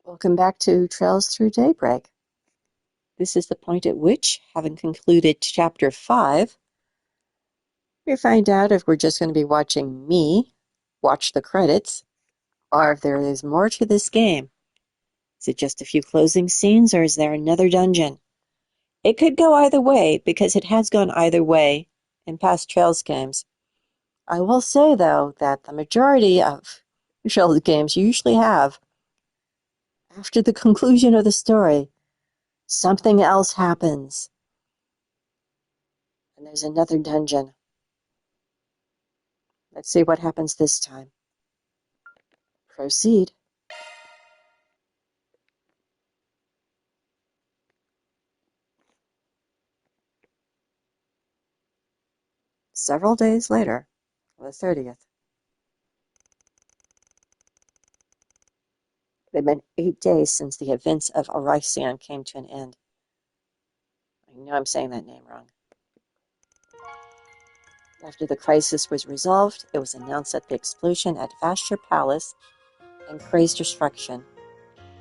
Welcome back to Trails Through Daybreak. This is the point at which, having concluded Chapter 5, we find out if we're just going to be watching me watch the credits, or if there is more to this game. Is it just a few closing scenes, or is there another dungeon? It could go either way, because it has gone either way in past Trails games. I will say, though, that the majority of Trails games usually have, after the conclusion of the story, something else happens. And there's another dungeon. Let's see what happens this time. Proceed. Several days later, the 30th. It had been 8 days since the events of Orician came to an end. I know I'm saying that name wrong. After the crisis was resolved, it was announced that the explosion at Vastra Palace and Kray's destruction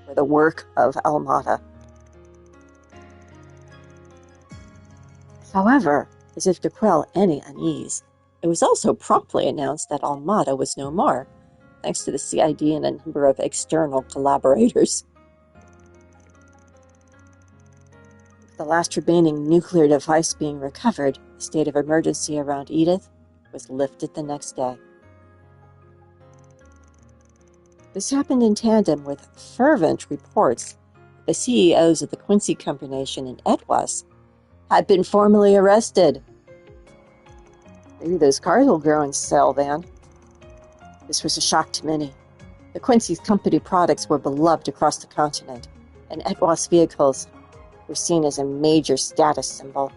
were the work of Almata. However, as if to quell any unease, it was also promptly announced that Almata was no more, thanks to the CID and a number of external collaborators. With the last remaining nuclear device being recovered, the state of emergency around Edith was lifted the next day. This happened in tandem with fervent reports that the CEOs of the Quincy Combination and Etwas had been formally arrested. Maybe those cars will grow and sell then. This was a shock to many. The Quincy's company products were beloved across the continent, and Etwas vehicles were seen as a major status symbol.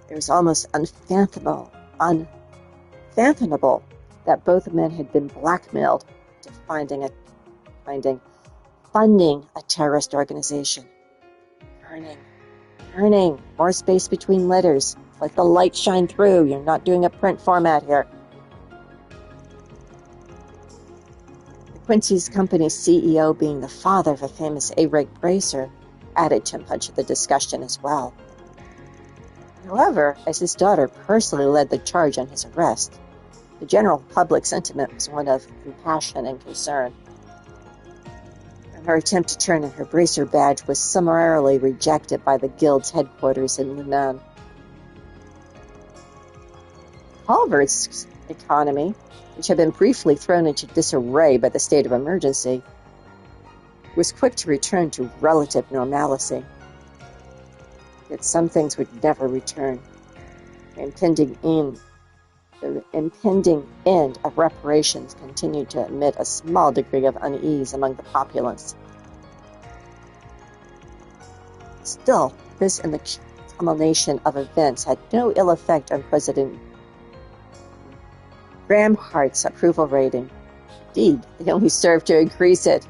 It was almost unfathomable that both men had been blackmailed to funding a terrorist organization. Earning more space between letters. Let the light shine through. You're not doing a print format here. The Quincy's company's CEO, being the father of a famous A-Reg bracer, added to much of the discussion as well. However, as his daughter personally led the charge on his arrest, the general public sentiment was one of compassion and concern. Her attempt to turn in her bracer badge was summarily rejected by the guild's headquarters in Lunan. Culvert's economy, which had been briefly thrown into disarray by the state of emergency, was quick to return to relative normalcy. Yet some things would never return. The impending end of reparations continued to emit a small degree of unease among the populace. Still, this and the culmination of events had no ill effect on President Gramhart's approval rating. Indeed, they only served to increase it.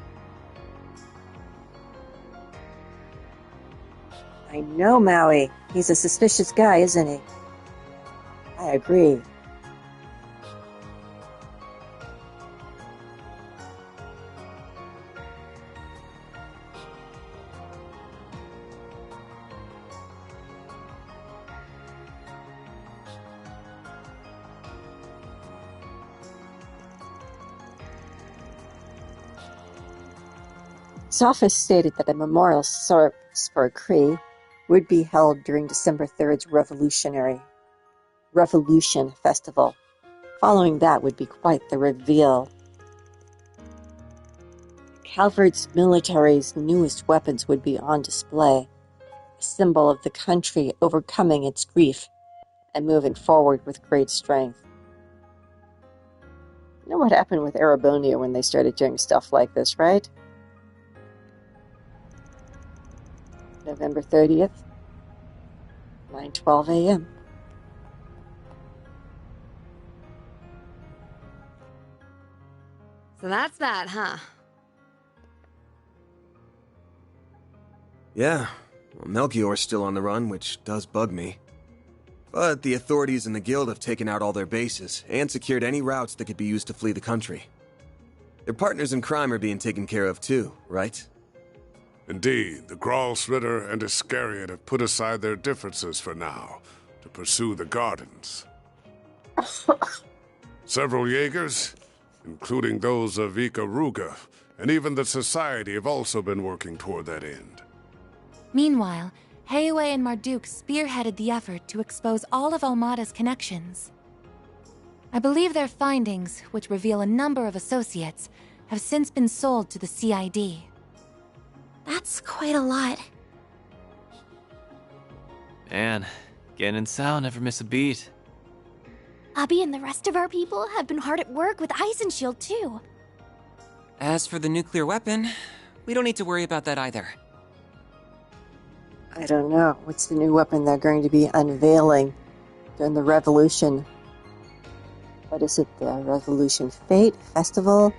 I know Maui. He's a suspicious guy, isn't he? I agree. His office stated that a memorial service for Kree would be held during December 3rd's Revolution Festival. Following that would be quite the reveal. Calvert's military's newest weapons would be on display, a symbol of the country overcoming its grief and moving forward with great strength. You know what happened with Arabonia when they started doing stuff like this, right? November 30th, 9:12 a.m. So that's that, huh? Yeah, well, Melchior's still on the run, which does bug me. But the authorities and the guild have taken out all their bases and secured any routes that could be used to flee the country. Their partners in crime are being taken care of too, right? Indeed, the Gralsritter and Iscariot have put aside their differences for now to pursue the gardens. Several Jaegers, including those of Ikaruga, and even the Society have also been working toward that end. Meanwhile, Heiwei and Marduk spearheaded the effort to expose all of Almada's connections. I believe their findings, which reveal a number of associates, have since been sold to the CID. That's quite a lot. Man, Gen and Sao never miss a beat. Abby and the rest of our people have been hard at work with Eisenshield too. As for the nuclear weapon, we don't need to worry about that either. I don't know. What's the new weapon they're going to be unveiling during the Revolution? What is it? The Revolution Fate Festival?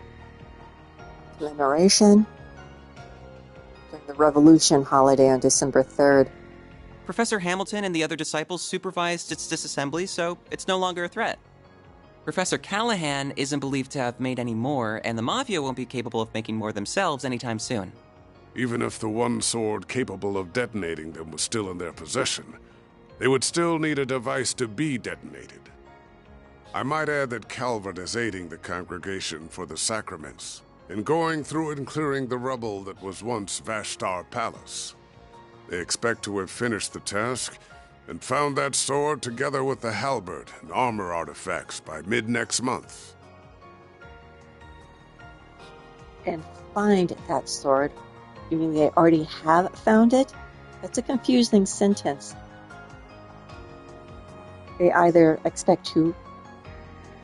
Commemoration? During the Revolution holiday on December 3rd. Professor Hamilton and the other disciples supervised its disassembly, so it's no longer a threat. Professor Callahan isn't believed to have made any more, and the Mafia won't be capable of making more themselves anytime soon. Even if the one sword capable of detonating them was still in their possession, they would still need a device to be detonated. I might add that Calvert is aiding the Congregation for the Sacraments in going through and clearing the rubble that was once Vashtar Palace. They expect to have finished the task and found that sword together with the halberd and armor artifacts by mid-next month. And find that sword. You mean they already have found it? That's a confusing sentence. They either expect to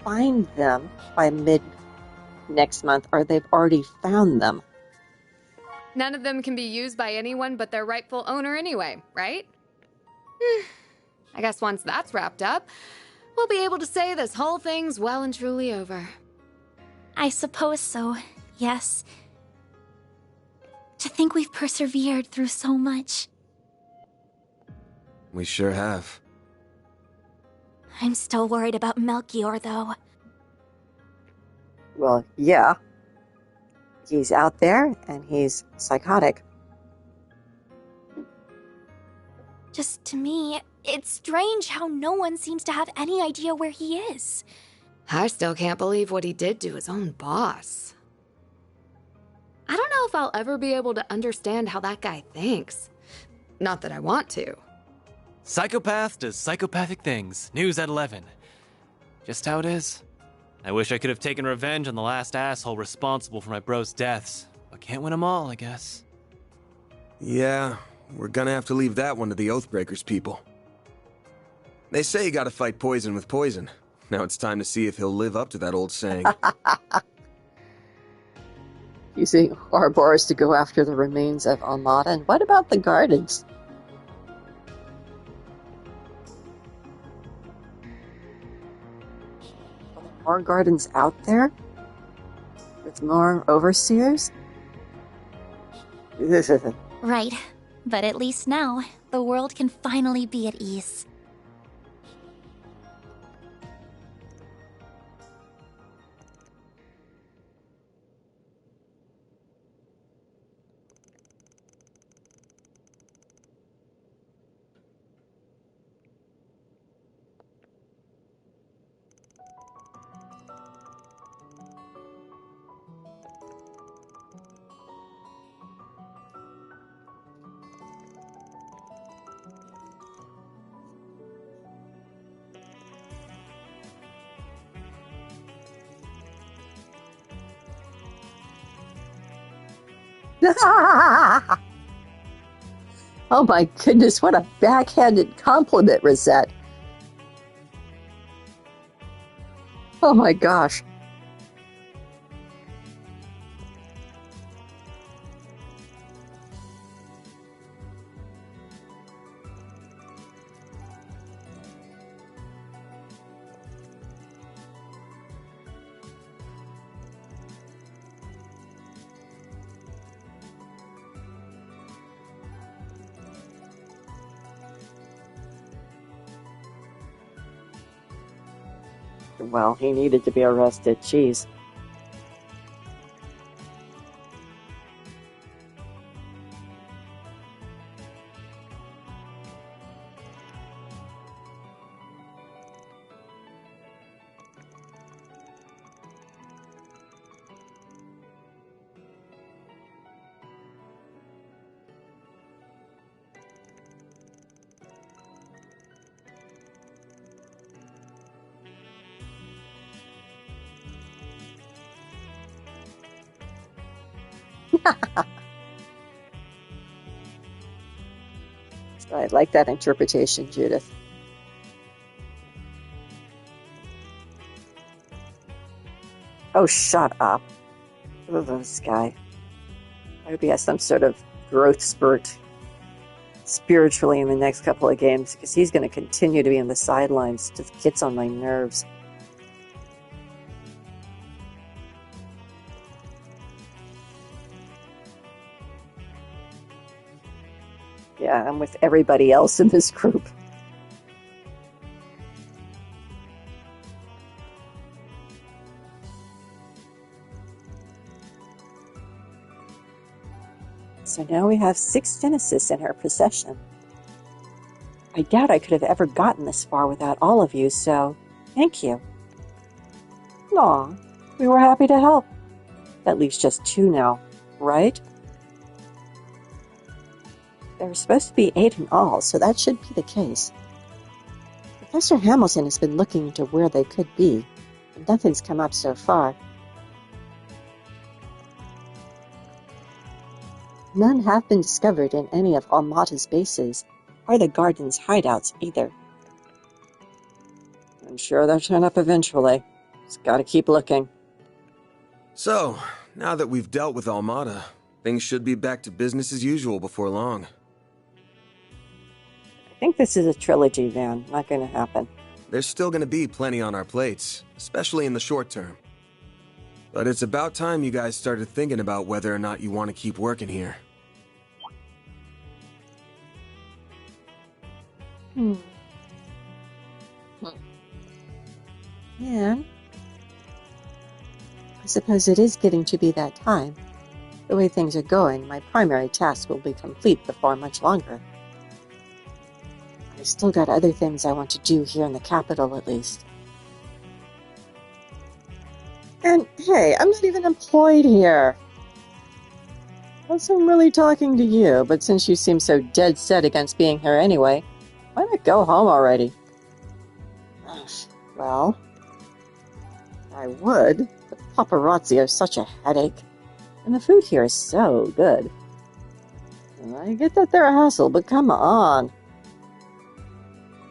find them by mid-next month, or they've already found them. None of them can be used by anyone but their rightful owner anyway, right? I guess once that's wrapped up, we'll be able to say this whole thing's well and truly over. I suppose so, yes. To think we've persevered through so much. We sure have. I'm still worried about Melchior, though. Well, yeah. He's out there, and he's psychotic. Just to me, it's strange how no one seems to have any idea where he is. I still can't believe what he did to his own boss. I don't know if I'll ever be able to understand how that guy thinks. Not that I want to. Psychopath does psychopathic things. News at 11. Just how it is. I wish I could have taken revenge on the last asshole responsible for my bro's deaths, but can't win them all, I guess. Yeah, we're gonna have to leave that one to the Oathbreakers people. They say you gotta fight poison with poison. Now it's time to see if he'll live up to that old saying. Using Ouroboros to go after the remains of Almada. And what about the gardens? Are there more gardens out there? With more overseers? Right, but at least now, the world can finally be at ease. Oh my goodness, what a backhanded compliment, Rosette. Oh my gosh. Well, he needed to be arrested. Jeez. I like that interpretation, Judith. Oh, shut up. Oh, this guy. I hope he has some sort of growth spurt spiritually in the next couple of games, because he's going to continue to be on the sidelines. It just gets on my nerves. Yeah, I'm with everybody else in this group. So now we have 6 Genesis in our possession. I doubt I could have ever gotten this far without all of you, so thank you. Aw, we were happy to help. That leaves just 2 now, right? There were supposed to be 8 in all, so that should be the case. Professor Hamilton has been looking into where they could be, and nothing's come up so far. None have been discovered in any of Almata's bases, or the Garden's hideouts either. I'm sure they'll turn up eventually. Just gotta keep looking. So, now that we've dealt with Almata, things should be back to business as usual before long. I think this is a trilogy, Van. Not gonna happen. There's still gonna be plenty on our plates, especially in the short term. But it's about time you guys started thinking about whether or not you want to keep working here. Yeah. I suppose it is getting to be that time. The way things are going, my primary task will be complete before much longer. I've still got other things I want to do here in the capital, at least. And hey, I'm not even employed here. I'm really talking to you, but since you seem so dead set against being here anyway, why not go home already? Well, I would, but paparazzi are such a headache, and the food here is so good. I get that they're a hassle, but come on.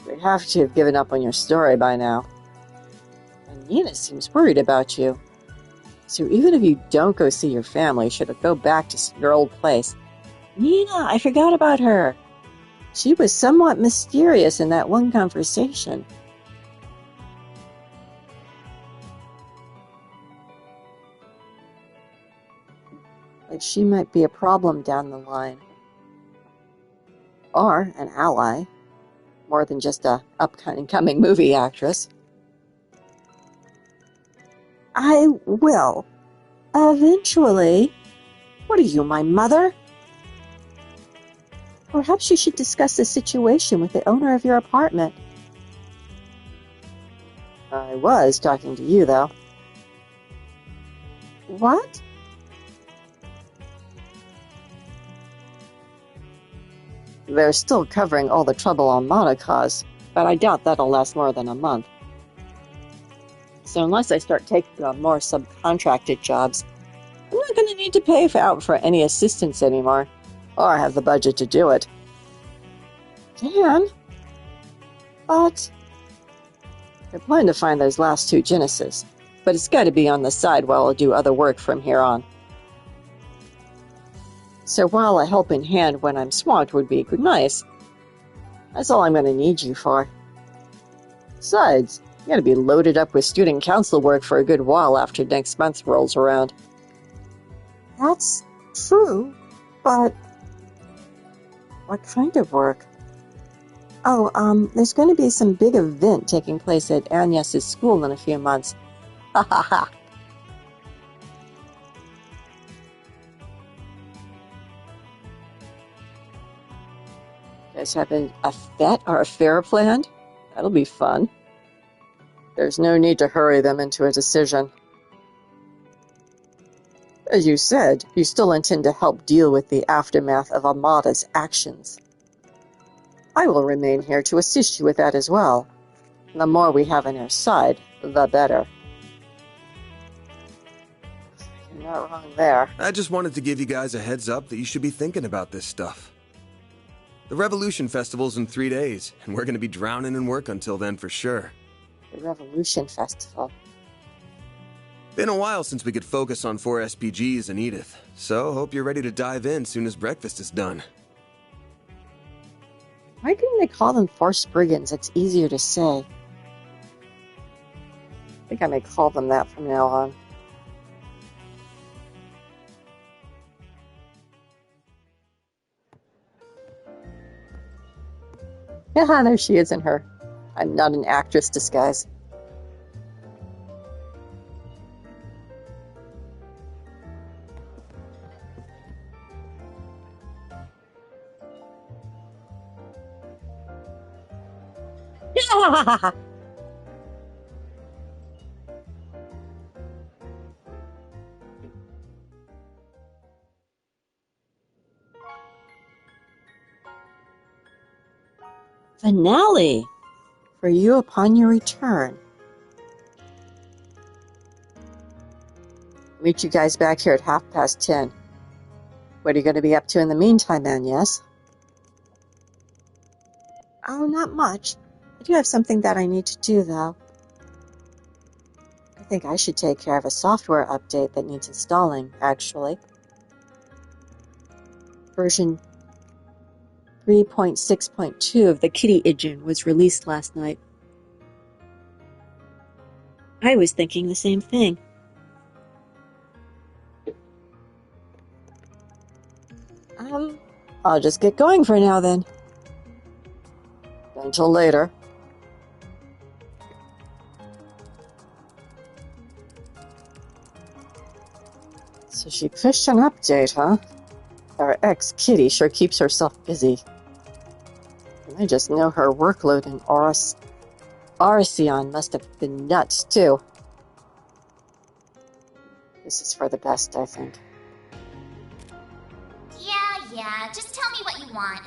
You have to have given up on your story by now. And Nina seems worried about you. So even if you don't go see your family, should go back to your old place. Nina, I forgot about her. She was somewhat mysterious in that one conversation. Like she might be a problem down the line. Or an ally. More than just a upcoming movie actress. I will. Eventually. What are you, my mother? Perhaps you should discuss the situation with the owner of your apartment. I was talking to you, though. What? They're still covering all the trouble Almata caused, but I doubt that'll last more than a month. So unless I start taking on more subcontracted jobs, I'm not going to need to pay out for any assistance anymore, or have the budget to do it. Dan? But... I plan to find those last 2 Genesis, but it's got to be on the side while I'll do other work from here on. So while a helping hand when I'm swamped would be nice, that's all I'm going to need you for. Besides, you got to be loaded up with student council work for a good while after next month rolls around. That's true, but what kind of work? Oh, there's going to be some big event taking place at Agnes's school in a few months. Ha ha ha. You guys have a fete or a fair planned? That'll be fun. There's no need to hurry them into a decision. As you said, you still intend to help deal with the aftermath of Almata's actions. I will remain here to assist you with that as well. The more we have on our side, the better. not wrong there. I just wanted to give you guys a heads up that you should be thinking about this stuff. The Revolution Festival's in 3 days, and we're gonna be drowning in work until then for sure. The Revolution Festival. Been a while since we could focus on 4 SPGs and Edith, so hope you're ready to dive in soon as breakfast is done. Why couldn't they call them Force Brigands? It's easier to say. I think I may call them that from now on. Yeah, there she is in her I'm not an actress disguise. Finale for you upon your return. Meet you guys back here at 10:30. What are you going to be up to in the meantime, then, yes? Oh, not much. I do have something that I need to do, though. I think I should take care of a software update that needs installing, actually. Version 3.6.2 of the Kitty engine was released last night. I was thinking the same thing. I'll just get going for now then. Until later. So she pushed an update, huh? Our ex-Kitty sure keeps herself busy. And I just know her workload in Arceon must have been nuts, too. This is for the best, I think. Yeah, just tell me what you want.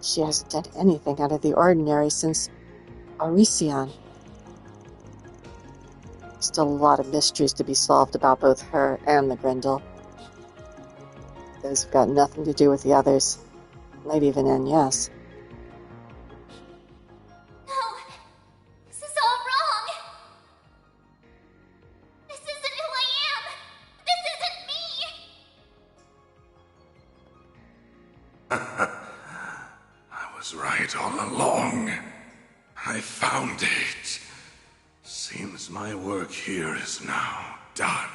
She hasn't done anything out of the ordinary since Arceon. Still a lot of mysteries to be solved about both her and the Grendel. Those have got nothing to do with the others. Not even Agnes. No! This is all wrong! This isn't who I am! This isn't me! I was right all along. I found it. Seems my work here is now done.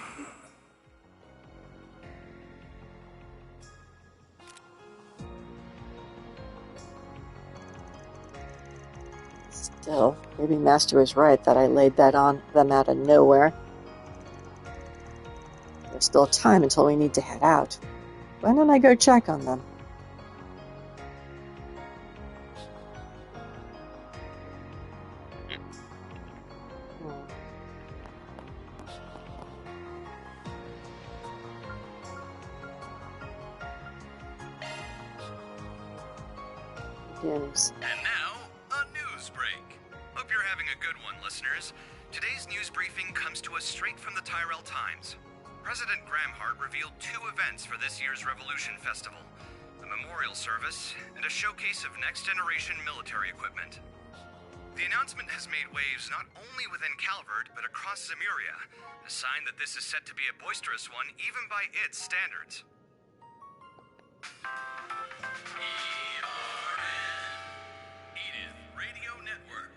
Still, maybe Master was right that I laid that on them out of nowhere. There's still time until we need to head out. Why don't I go check on them? Games. And now, a news break. Hope you're having a good one, listeners. Today's news briefing comes to us straight from the Tyrell Times. President Gramhart revealed 2 events for this year's Revolution Festival: a memorial service and a showcase of next-generation military equipment. The announcement has made waves not only within Calvard, but across Zemuria, a sign that this is set to be a boisterous one even by its standards. Edith Radio Network.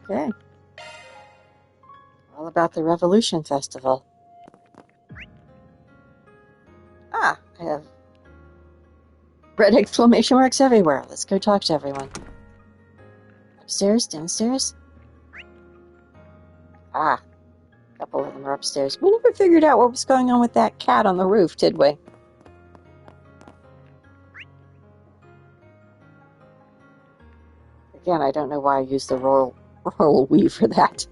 Okay. All about the Revolution Festival. I have red exclamation marks everywhere. Let's go talk to everyone. Upstairs? Downstairs? A couple of them are upstairs. We never figured out what was going on with that cat on the roof, did we? Again, I don't know why I used the royal we for that.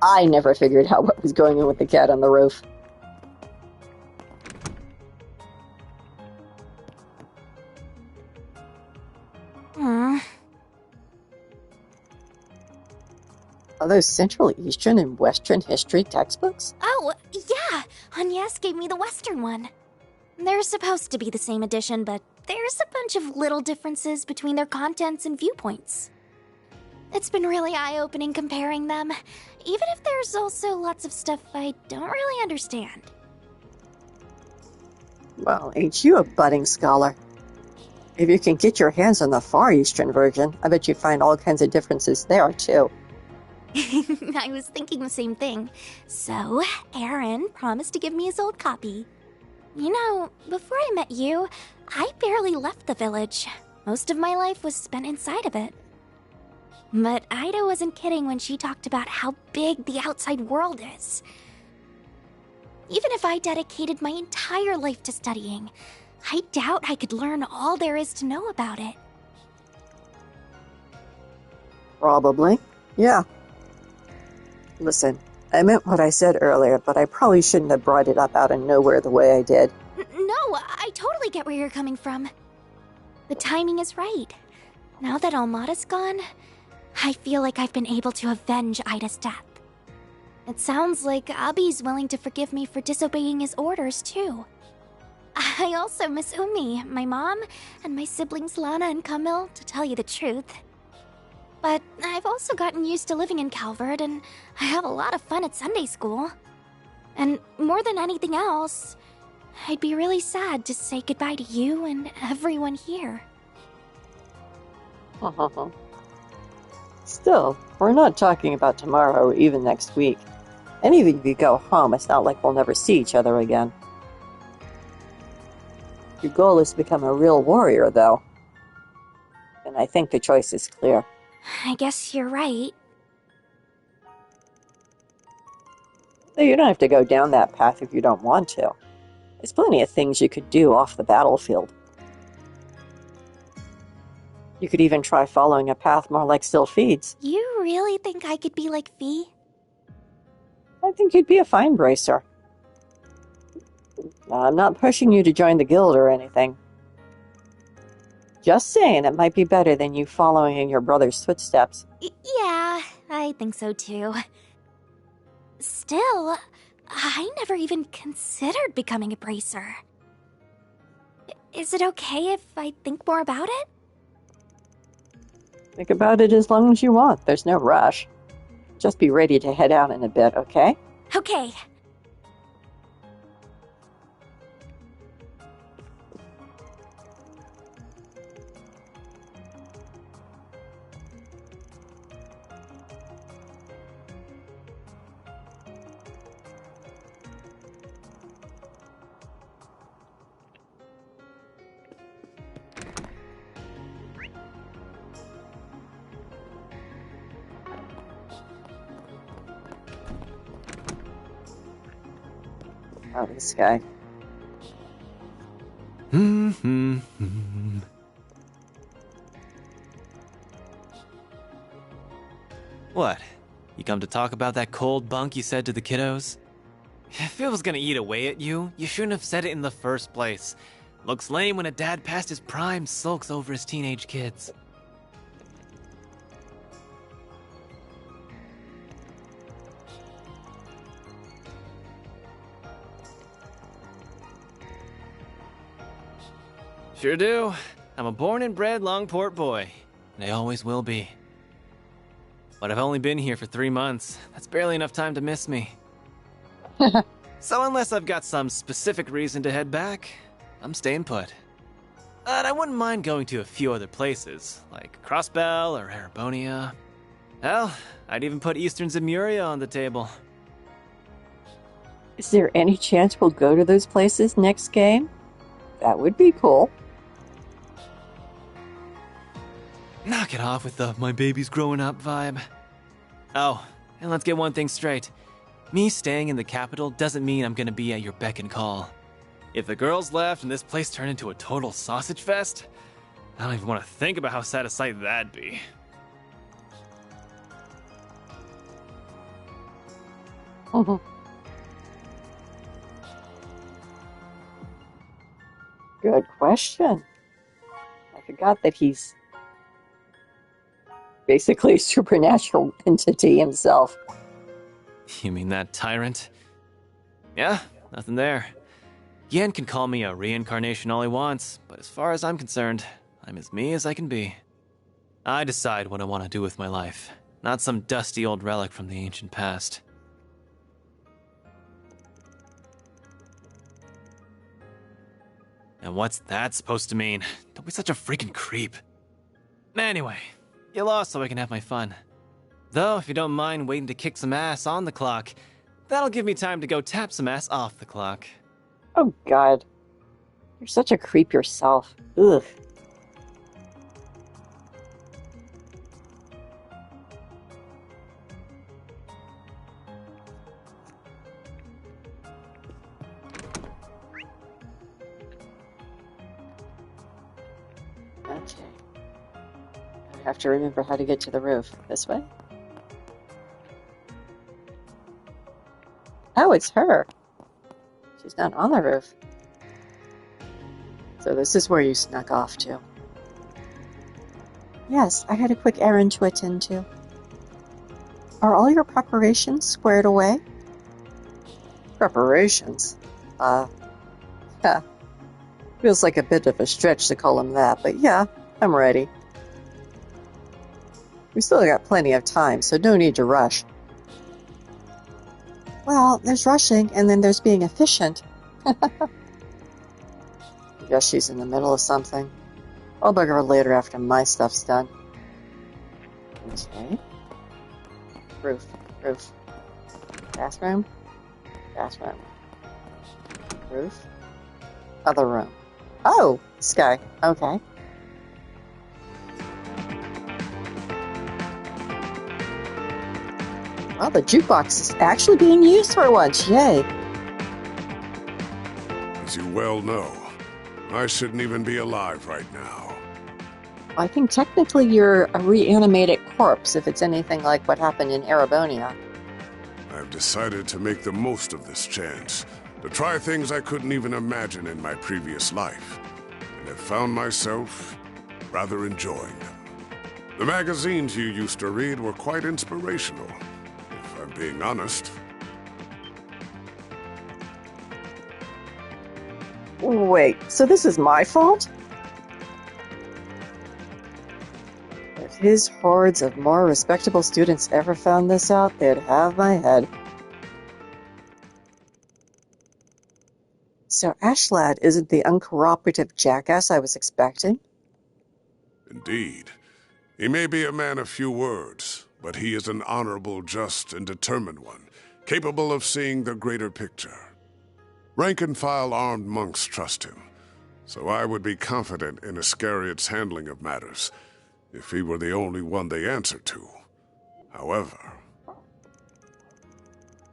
I never figured out what was going on with the cat on the roof. Are those Central, Eastern, and Western history textbooks? Oh, yeah! Agnes gave me the Western one. They're supposed to be the same edition, but there's a bunch of little differences between their contents and viewpoints. It's been really eye-opening comparing them, even if there's also lots of stuff I don't really understand. Well, ain't you a budding scholar? If you can get your hands on the Far Eastern version, I bet you find all kinds of differences there, too. I was thinking the same thing. So, Aaron promised to give me his old copy. You know, before I met you, I barely left the village. Most of my life was spent inside of it. But Ida wasn't kidding when she talked about how big the outside world is. Even if I dedicated my entire life to studying, I doubt I could learn all there is to know about it. Probably. Yeah. Listen, I meant what I said earlier, but I probably shouldn't have brought it up out of nowhere the way I did. No, I totally get where you're coming from. The timing is right. Now that Almada's gone, I feel like I've been able to avenge Ida's death. It sounds like Abi's willing to forgive me for disobeying his orders, too. I also miss Umi, my mom, and my siblings Lana and Camille, to tell you the truth. But I've also gotten used to living in Calvert, and I have a lot of fun at Sunday school. And more than anything else, I'd be really sad to say goodbye to you and everyone here. Still, we're not talking about tomorrow or even next week. And even if you go home, it's not like we'll never see each other again. Your goal is to become a real warrior, though. And I think the choice is clear. I guess you're right. Though you don't have to go down that path if you don't want to. There's plenty of things you could do off the battlefield. You could even try following a path more like Sylphide's. You really think I could be like Fee? I think you'd be a fine bracer. I'm not pushing you to join the guild or anything. Just saying it might be better than you following in your brother's footsteps. Yeah, I think so too. Still, I never even considered becoming a bracer. Is it okay if I think more about it? Think about it as long as you want. There's no rush. Just be ready to head out in a bit, okay? Okay. Oh, this guy. What? You come to talk about that cold bunk you said to the kiddos? If it was gonna eat away at you, you shouldn't have said it in the first place. Looks lame when a dad past his prime sulks over his teenage kids. Sure do. I'm a born and bred Longport boy, and I always will be. But I've only been here for 3 months. That's barely enough time to miss me. So unless I've got some specific reason to head back, I'm staying put. But I wouldn't mind going to a few other places, like Crossbell or Erebonia. Hell, I'd even put Eastern Zemuria on the table. Is there any chance we'll go to those places next game? That would be cool. Knock it off with the my baby's growing up vibe. Oh, and let's get one thing straight. Me staying in the capital doesn't mean I'm gonna be at your beck and call. If the girls left and this place turned into a total sausage fest, I don't even want to think about how sad a sight that'd be. Good question. I forgot that he's Basically a supernatural entity himself. You mean that tyrant? Yeah, nothing there. Yen can call me a reincarnation all he wants, but as far as I'm concerned, I'm as me as I can be. I decide what I want to do with my life, not some dusty old relic from the ancient past. And what's that supposed to mean? Don't be such a freaking creep. Anyway, you lost so I can have my fun. Though, if you don't mind waiting to kick some ass on the clock, that'll give me time to go tap some ass off the clock. Oh, God. You're such a creep yourself. Ugh. Okay. I have to remember how to get to the roof. This way? Oh, it's her. She's not on the roof. So this is where you snuck off to. Yes, I had a quick errand to attend to. Are all your preparations squared away? Preparations? Yeah. Feels like a bit of a stretch to call them that, but yeah, I'm ready. We still got plenty of time, so no need to rush. Well, there's rushing, and then there's being efficient. Guess she's in the middle of something. I'll bug her later after my stuff's done. Okay. Roof. Bathroom. Roof. Other room. Oh! Sky. Okay. Well, the jukebox is actually being used for once. Yay. As you well know, I shouldn't even be alive right now. I think technically you're a reanimated corpse if it's anything like what happened in Erebonia. I've decided to make the most of this chance, to try things I couldn't even imagine in my previous life, and have found myself rather enjoying them. The magazines you used to read were quite inspirational, if I'm being honest. Wait, so this is my fault? If his hordes of more respectable students ever found this out, they'd have my head. So Ashlad isn't the uncooperative jackass I was expecting? Indeed. He may be a man of few words, but he is an honorable, just, and determined one, capable of seeing the greater picture. Rank-and-file armed monks trust him, so I would be confident in Iscariot's handling of matters, if he were the only one they answer to. However...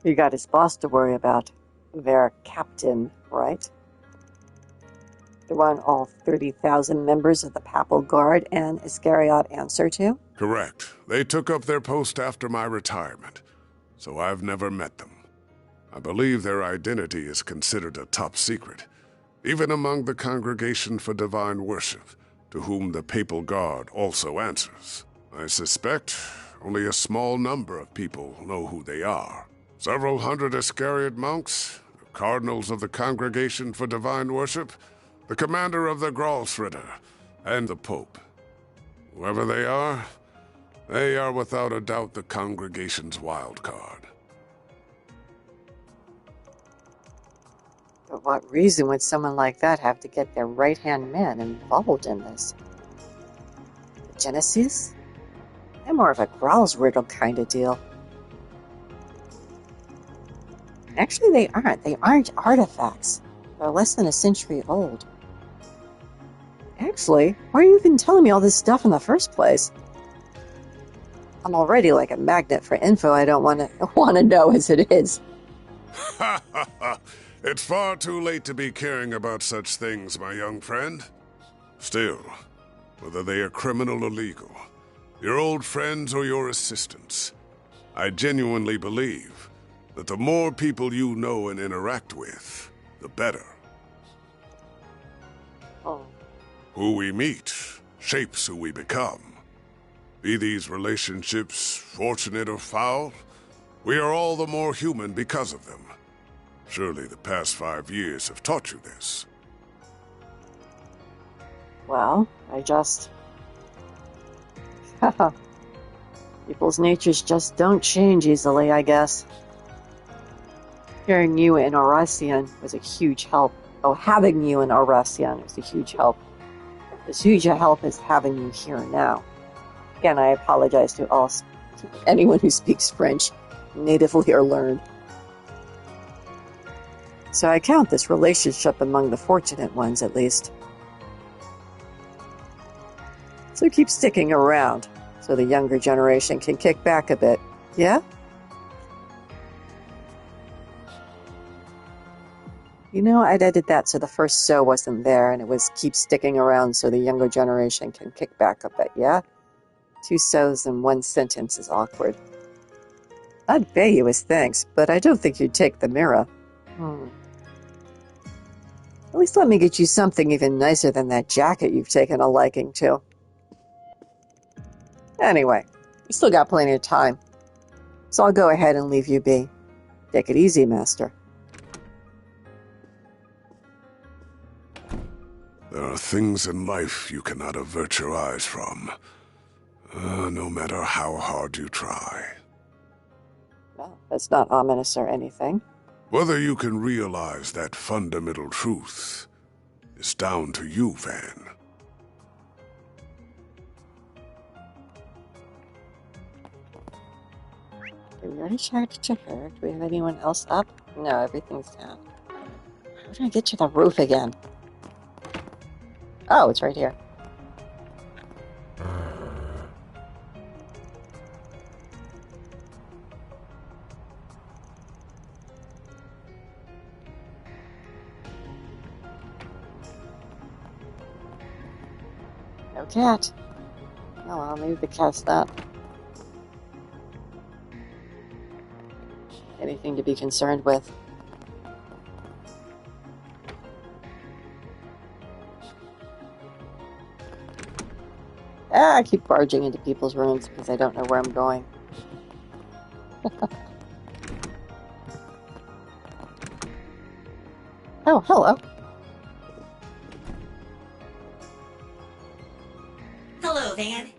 You got his boss to worry about. Their captain, right? The one all 30,000 members of the Papal Guard and Iscariot answer to? Correct. They took up their post after my retirement, so I've never met them. I believe their identity is considered a top secret, even among the Congregation for Divine Worship, to whom the Papal Guard also answers. I suspect only a small number of people know who they are. Several hundred Iscariot monks, the cardinals of the Congregation for Divine Worship, the commander of the Gralsritter, and the Pope. Whoever they are without a doubt the Congregation's wild card. But what reason would someone like that have to get their right-hand man involved in this? The Genesis? They're more of a Gralsritter kind of deal. Actually, they aren't. They aren't artifacts. They're less than a century old. Actually, why are you even telling me all this stuff in the first place? I'm already like a magnet for info I don't want to know as it is. Ha ha ha! It's far too late to be caring about such things, my young friend. Still, whether they are criminal or legal, your old friends or your assistants, I genuinely believe that the more people you know and interact with, the better. Oh. Who we meet shapes who we become. Be these relationships fortunate or foul, we are all the more human because of them. Surely the past 5 years have taught you this. Well, I just... People's natures just don't change easily, I guess. Hearing you in Aurasian was a huge help. Oh, having you in Aurasian was a huge help. As huge a help as having you here now. Again, I apologize to anyone who speaks French, natively or learned. So I count this relationship among the fortunate ones, at least. So keep sticking around, so the younger generation can kick back a bit, yeah? You know, I'd edit that so the first "so" wasn't there, and it was keep sticking around so the younger generation can kick back a bit, yeah? 2 so's in 1 sentence is awkward. I'd pay you as thanks, but I don't think you'd take the mirror. At least let me get you something even nicer than that jacket you've taken a liking to. Anyway, we still got plenty of time, so I'll go ahead and leave you be. Take it easy, Master. There are things in life you cannot avert your eyes from, no matter how hard you try. Well, that's not ominous or anything. Whether you can realize that fundamental truth is down to you, Van. Okay, we already chatted to her. Do we have anyone else up? No, everything's down. How do I get to the roof again? Oh, it's right here. No cat. Oh well, maybe the cat's not anything to be concerned with. I keep barging into people's rooms because I don't know where I'm going. Oh, hello. Hello, Van.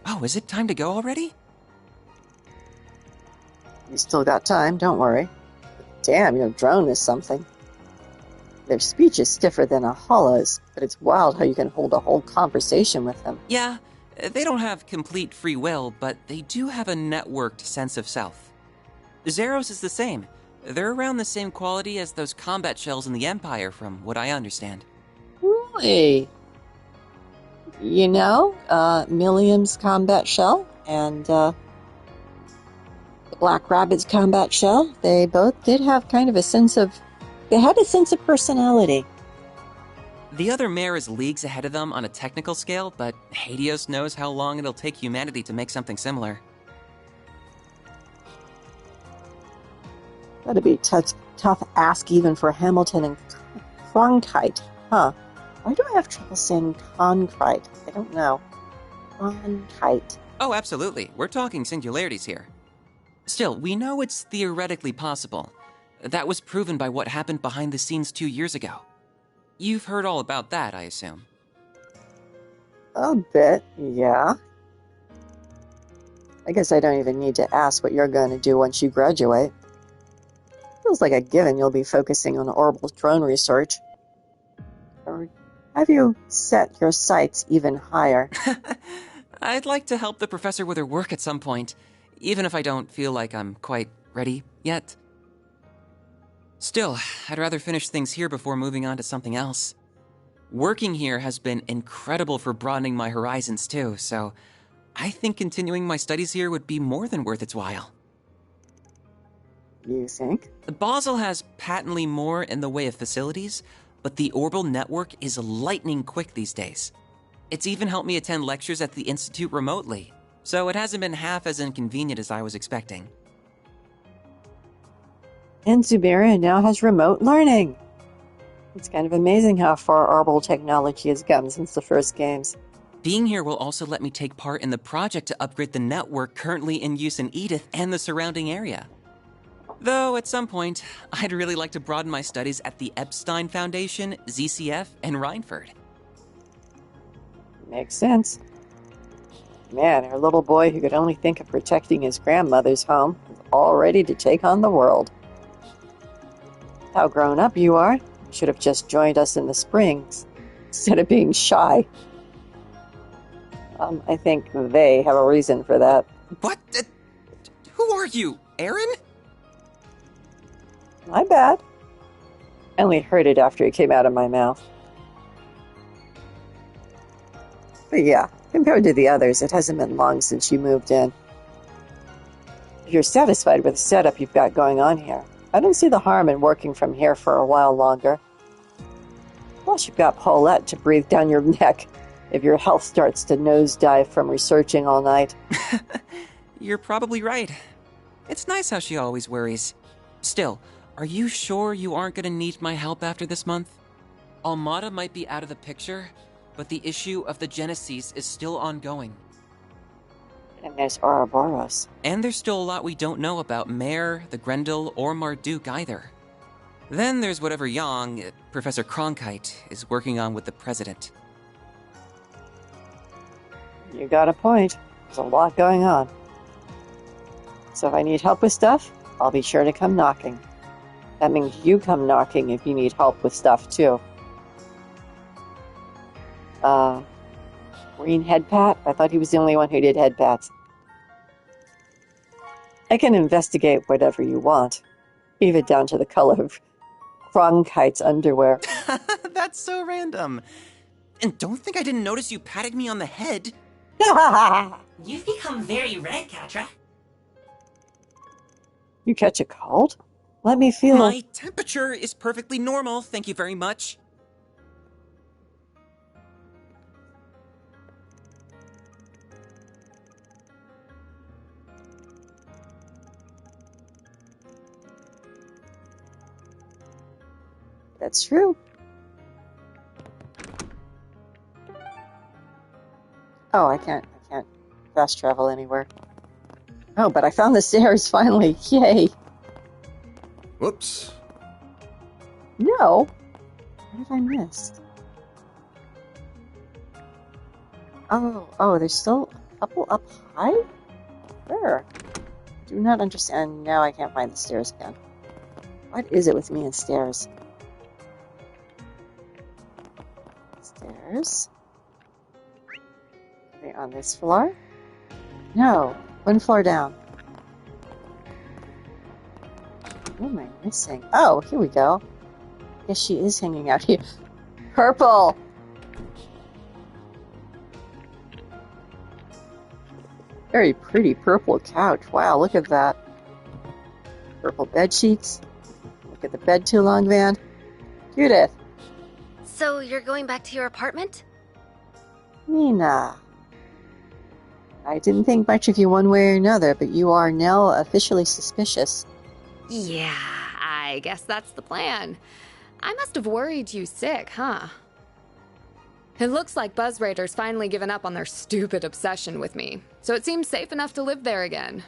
Oh, is it time to go already? You still got time, don't worry. Damn, your drone is something. Their speech is stiffer than a hollow's, but it's wild how you can hold a whole conversation with them. Yeah, they don't have complete free will, but they do have a networked sense of self. Zeros is the same. They're around the same quality as those combat shells in the Empire, from what I understand. Really? You know, Milliam's combat shell and the Black Rabbit's combat shell, they both did have kind of a sense of... They had a sense of personality. The other mare is leagues ahead of them on a technical scale, but Hadios knows how long it'll take humanity to make something similar. That'd be tough ask even for Hamilton and Cronkite, huh? Why do I have trouble saying Concrete? I don't know. Cronkite. Oh, absolutely. We're talking singularities here. Still, we know it's theoretically possible. That was proven by what happened behind the scenes 2 years ago. You've heard all about that, I assume. A bit, yeah. I guess I don't even need to ask what you're going to do once you graduate. Feels like a given you'll be focusing on orbital drone research. Or have you set your sights even higher? I'd like to help the professor with her work at some point, even if I don't feel like I'm quite ready yet. Still, I'd rather finish things here before moving on to something else. Working here has been incredible for broadening my horizons too, so I think continuing my studies here would be more than worth its while. You think? Basel has patently more in the way of facilities, but the orbital network is lightning quick these days. It's even helped me attend lectures at the Institute remotely, so it hasn't been half as inconvenient as I was expecting. And Zubaria now has remote learning. It's kind of amazing how far orbital technology has come since the first games. Being here will also let me take part in the project to upgrade the network currently in use in Edith and the surrounding area. Though, at some point, I'd really like to broaden my studies at the Epstein Foundation, ZCF, and Rhineford. Makes sense. Man, our little boy who could only think of protecting his grandmother's home is all ready to take on the world. How grown up you are. You should have just joined us in the Springs instead of being shy. I think they have a reason for that. What? Who are you, Aaron? My bad. I only heard it after it came out of my mouth. But yeah, compared to the others, it hasn't been long since you moved in. If you're satisfied with the setup you've got going on here, I don't see the harm in working from here for a while longer. Plus, you've got Paulette to breathe down your neck if your health starts to nosedive from researching all night. You're probably right. It's nice how she always worries. Still, are you sure you aren't going to need my help after this month? Almada might be out of the picture, but the issue of the Genesis is still ongoing. And there's Ouroboros. And there's still a lot we don't know about Mare, the Grendel, or Marduk either. Then there's whatever Yang, Professor Cronkite, is working on with the President. You got a point. There's a lot going on. So if I need help with stuff, I'll be sure to come knocking. That means you come knocking if you need help with stuff, too. Green head pat? I thought he was the only one who did head pats. I can investigate whatever you want, even down to the color of Cronkite's underwear. That's so random. And don't think I didn't notice you patting me on the head. You've become very red, Katra. You catch a cold? Let me feel... My temperature is perfectly normal, thank you very much. That's true. Oh, I can't fast travel anywhere. Oh, but I found the stairs finally. Yay. Whoops. No. What have I missed? Oh, there's still a couple up high? Where? Do not understand. Now I can't find the stairs again. What is it with me and stairs? Stairs? Are they on this floor? No, one floor down. What am I missing? Oh, here we go. Yes, she is hanging out here. Purple! Very pretty purple couch. Wow, look at that. Purple bed sheets. Look at the bed too long, Van. Judith. So you're going back to your apartment? Nina. I didn't think much of you one way or another, but you are now officially suspicious. Yeah, I guess that's the plan. I must have worried you sick, huh? It looks like Buzz Raiders finally given up on their stupid obsession with me, so it seems safe enough to live there again.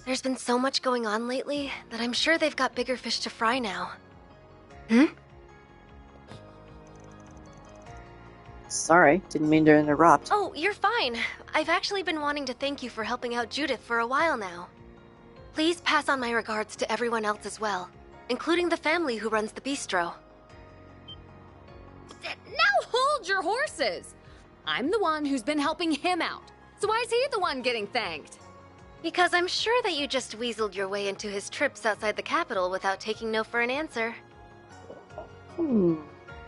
There's been so much going on lately that I'm sure they've got bigger fish to fry now. Sorry, didn't mean to interrupt. Oh, you're fine. I've actually been wanting to thank you for helping out Judith for a while now. Please pass on my regards to everyone else as well, including the family who runs the bistro. Now hold your horses! I'm the one who's been helping him out, so why is he the one getting thanked? Because I'm sure that you just weaseled your way into his trips outside the capital without taking no for an answer.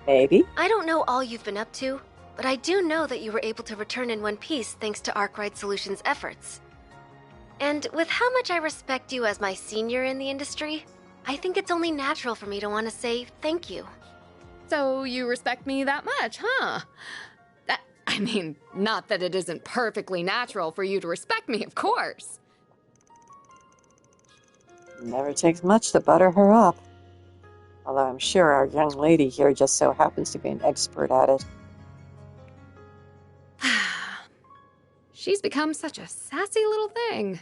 Maybe. I don't know all you've been up to, but I do know that you were able to return in one piece thanks to Arkwright Solutions' efforts. And with how much I respect you as my senior in the industry, I think it's only natural for me to want to say thank you. So you respect me that much, huh? I mean, not that it isn't perfectly natural for you to respect me, of course. Never takes much to butter her up. Although I'm sure our young lady here just so happens to be an expert at it. she's become such a sassy little thing.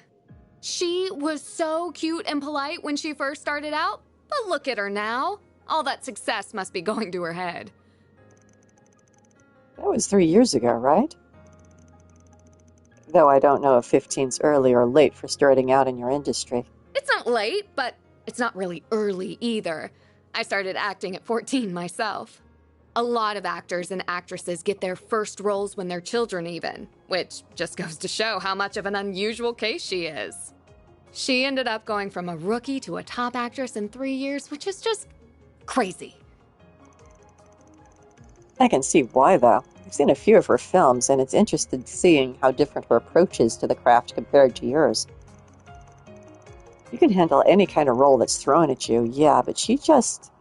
She was so cute and polite when she first started out, but look at her now. All that success must be going to her head. That was 3 years ago, right? Though I don't know if 15's early or late for starting out in your industry. It's not late, but it's not really early either. I started acting at 14 myself. A lot of actors and actresses get their first roles when they're children even, which just goes to show how much of an unusual case she is. She ended up going from a rookie to a top actress in 3 years, which is just crazy. I can see why, though. I've seen a few of her films, and it's interesting seeing how different her approach is to the craft compared to yours. You can handle any kind of role that's thrown at you, yeah, but she just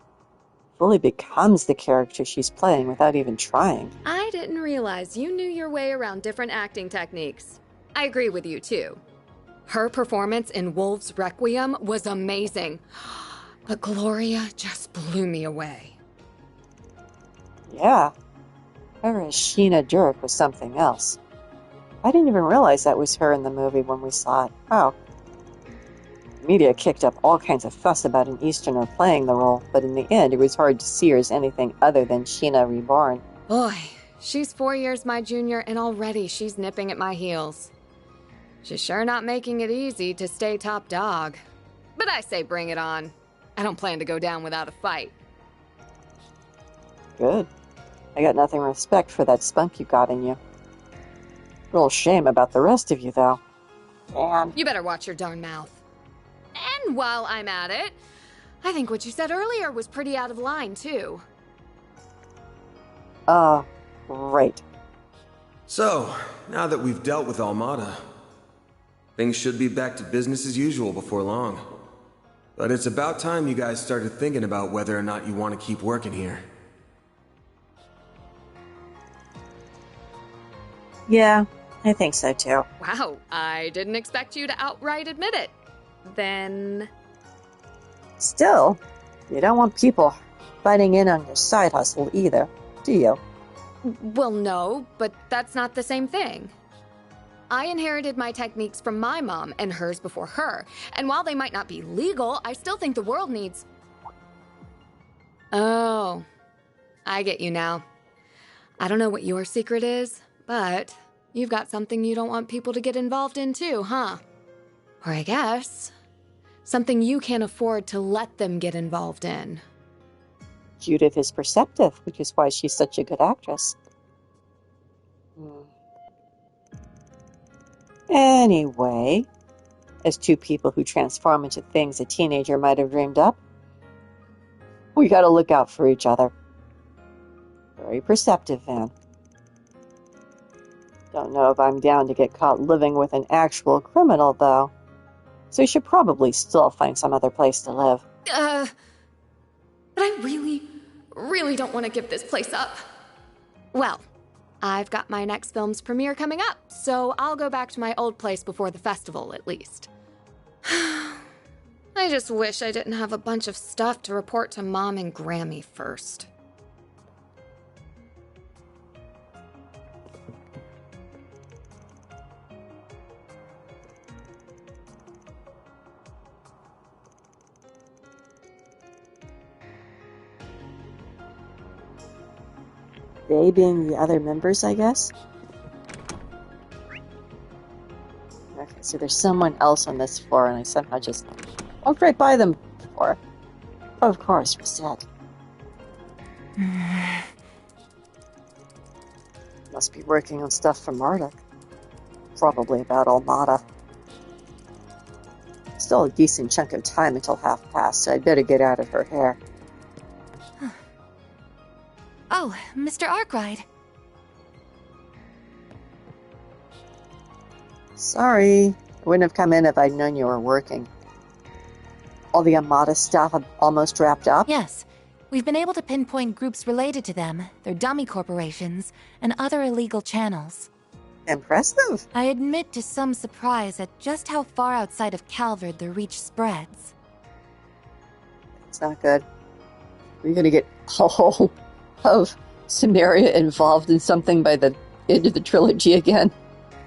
fully becomes the character she's playing without even trying. I didn't realize you knew your way around different acting techniques. I agree with you, too. Her performance in Wolf's Requiem was amazing, but Gloria just blew me away. Yeah, her as Sheena Dirk was something else. I didn't even realize that was her in the movie when we saw it. Oh. The media kicked up all kinds of fuss about an Easterner playing the role, but in the end it was hard to see her as anything other than Sheena Reborn. Boy, she's 4 years my junior, and already she's nipping at my heels. She's sure not making it easy to stay top dog. But I say bring it on. I don't plan to go down without a fight. Good. I got nothing but respect for that spunk you got in you. Real shame about the rest of you, though. Man. You better watch your darn mouth. And while I'm at it, I think what you said earlier was pretty out of line, too. Right. So, now that we've dealt with Almada, things should be back to business as usual before long. But it's about time you guys started thinking about whether or not you want to keep working here. Yeah, I think so too. Wow, I didn't expect you to outright admit it. Then... Still, you don't want people biting in on your side hustle either, do you? Well, no, but that's not the same thing. I inherited my techniques from my mom and hers before her, and while they might not be legal, I still think the world needs... Oh, I get you now. I don't know what your secret is, but you've got something you don't want people to get involved in too, huh? Or I guess, something you can't afford to let them get involved in. Judith is perceptive, which is why she's such a good actress. Anyway, as two people who transform into things a teenager might have dreamed up, we gotta look out for each other. Very perceptive, Van. Don't know if I'm down to get caught living with an actual criminal, though. So you should probably still find some other place to live. But I really don't want to give this place up. Well, I've got my next film's premiere coming up, so I'll go back to my old place before the festival, at least. I just wish I didn't have a bunch of stuff to report to Mom and Grammy first. They being the other members, I guess? Okay, so there's someone else on this floor, and I somehow just walked right by them before. Of course, reset. Must be working on stuff for Marduk. Probably about Almada. Still a decent chunk of time until 1:30, so I'd better get out of her hair. Oh, Mr. Arkwright. Sorry. I wouldn't have come in if I'd known you were working. All the Almada stuff almost wrapped up? Yes. We've been able to pinpoint groups related to them, their dummy corporations, and other illegal channels. Impressive. I admit to some surprise at just how far outside of Calvard their reach spreads. It's not good. We're going to get all of Samaria involved in something by the end of the trilogy again.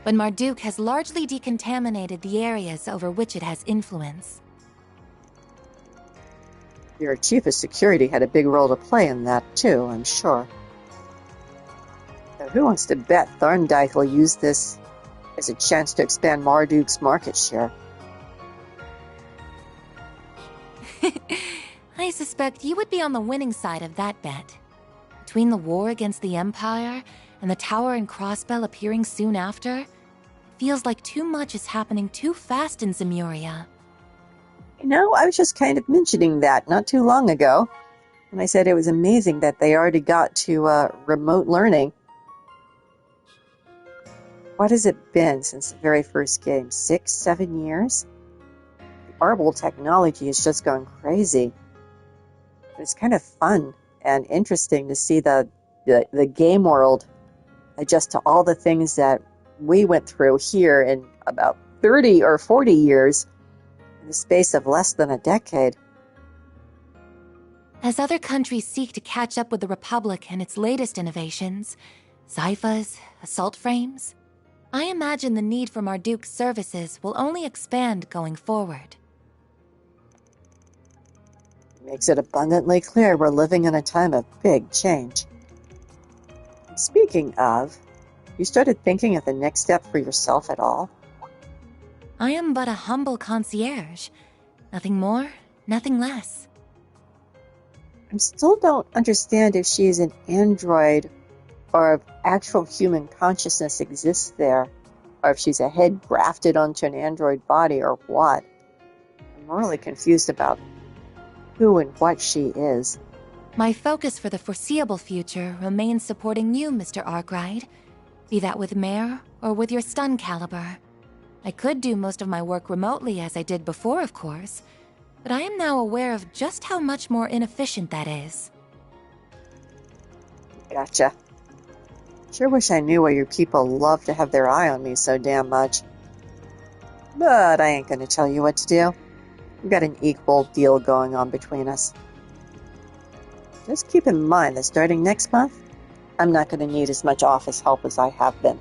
but Marduk has largely decontaminated the areas over which it has influence. Your chief of security had a big role to play in that, too, I'm sure. Now, who wants to bet Thorndyke will use this as a chance to expand Marduk's market share? I suspect you would be on the winning side of that bet. Between the war against the Empire and the Tower and Crossbell appearing soon after, it feels like too much is happening too fast in Zemuria. You know, I was just kind of mentioning that not too long ago, and I said it was amazing that they already got to remote learning. What has it been since the very first game? 6, 7 years? The Arbol technology is just going crazy. It's kind of fun and interesting to see the game world adjust to all the things that we went through here in about 30 or 40 years in the space of less than a decade. As other countries seek to catch up with the Republic and its latest innovations, Zyphas, assault frames, I imagine the need for Marduk's services will only expand going forward. Makes it abundantly clear we're living in a time of big change. Speaking of, you started thinking of the next step for yourself at all? I am but a humble concierge. Nothing more, nothing less. I still don't understand if she's an android or if actual human consciousness exists there, or if she's a head grafted onto an android body or what. I'm really confused about who and what she is. My focus for the foreseeable future remains supporting you, Mr. Arkwright, be that with Mare or with your stun caliber. I could do most of my work remotely as I did before, of course, but I am now aware of just how much more inefficient that is. Gotcha. Sure wish I knew why your people love to have their eye on me so damn much. But I ain't gonna tell you what to do. We've got an equal deal going on between us. Just keep in mind that starting next month, I'm not going to need as much office help as I have been.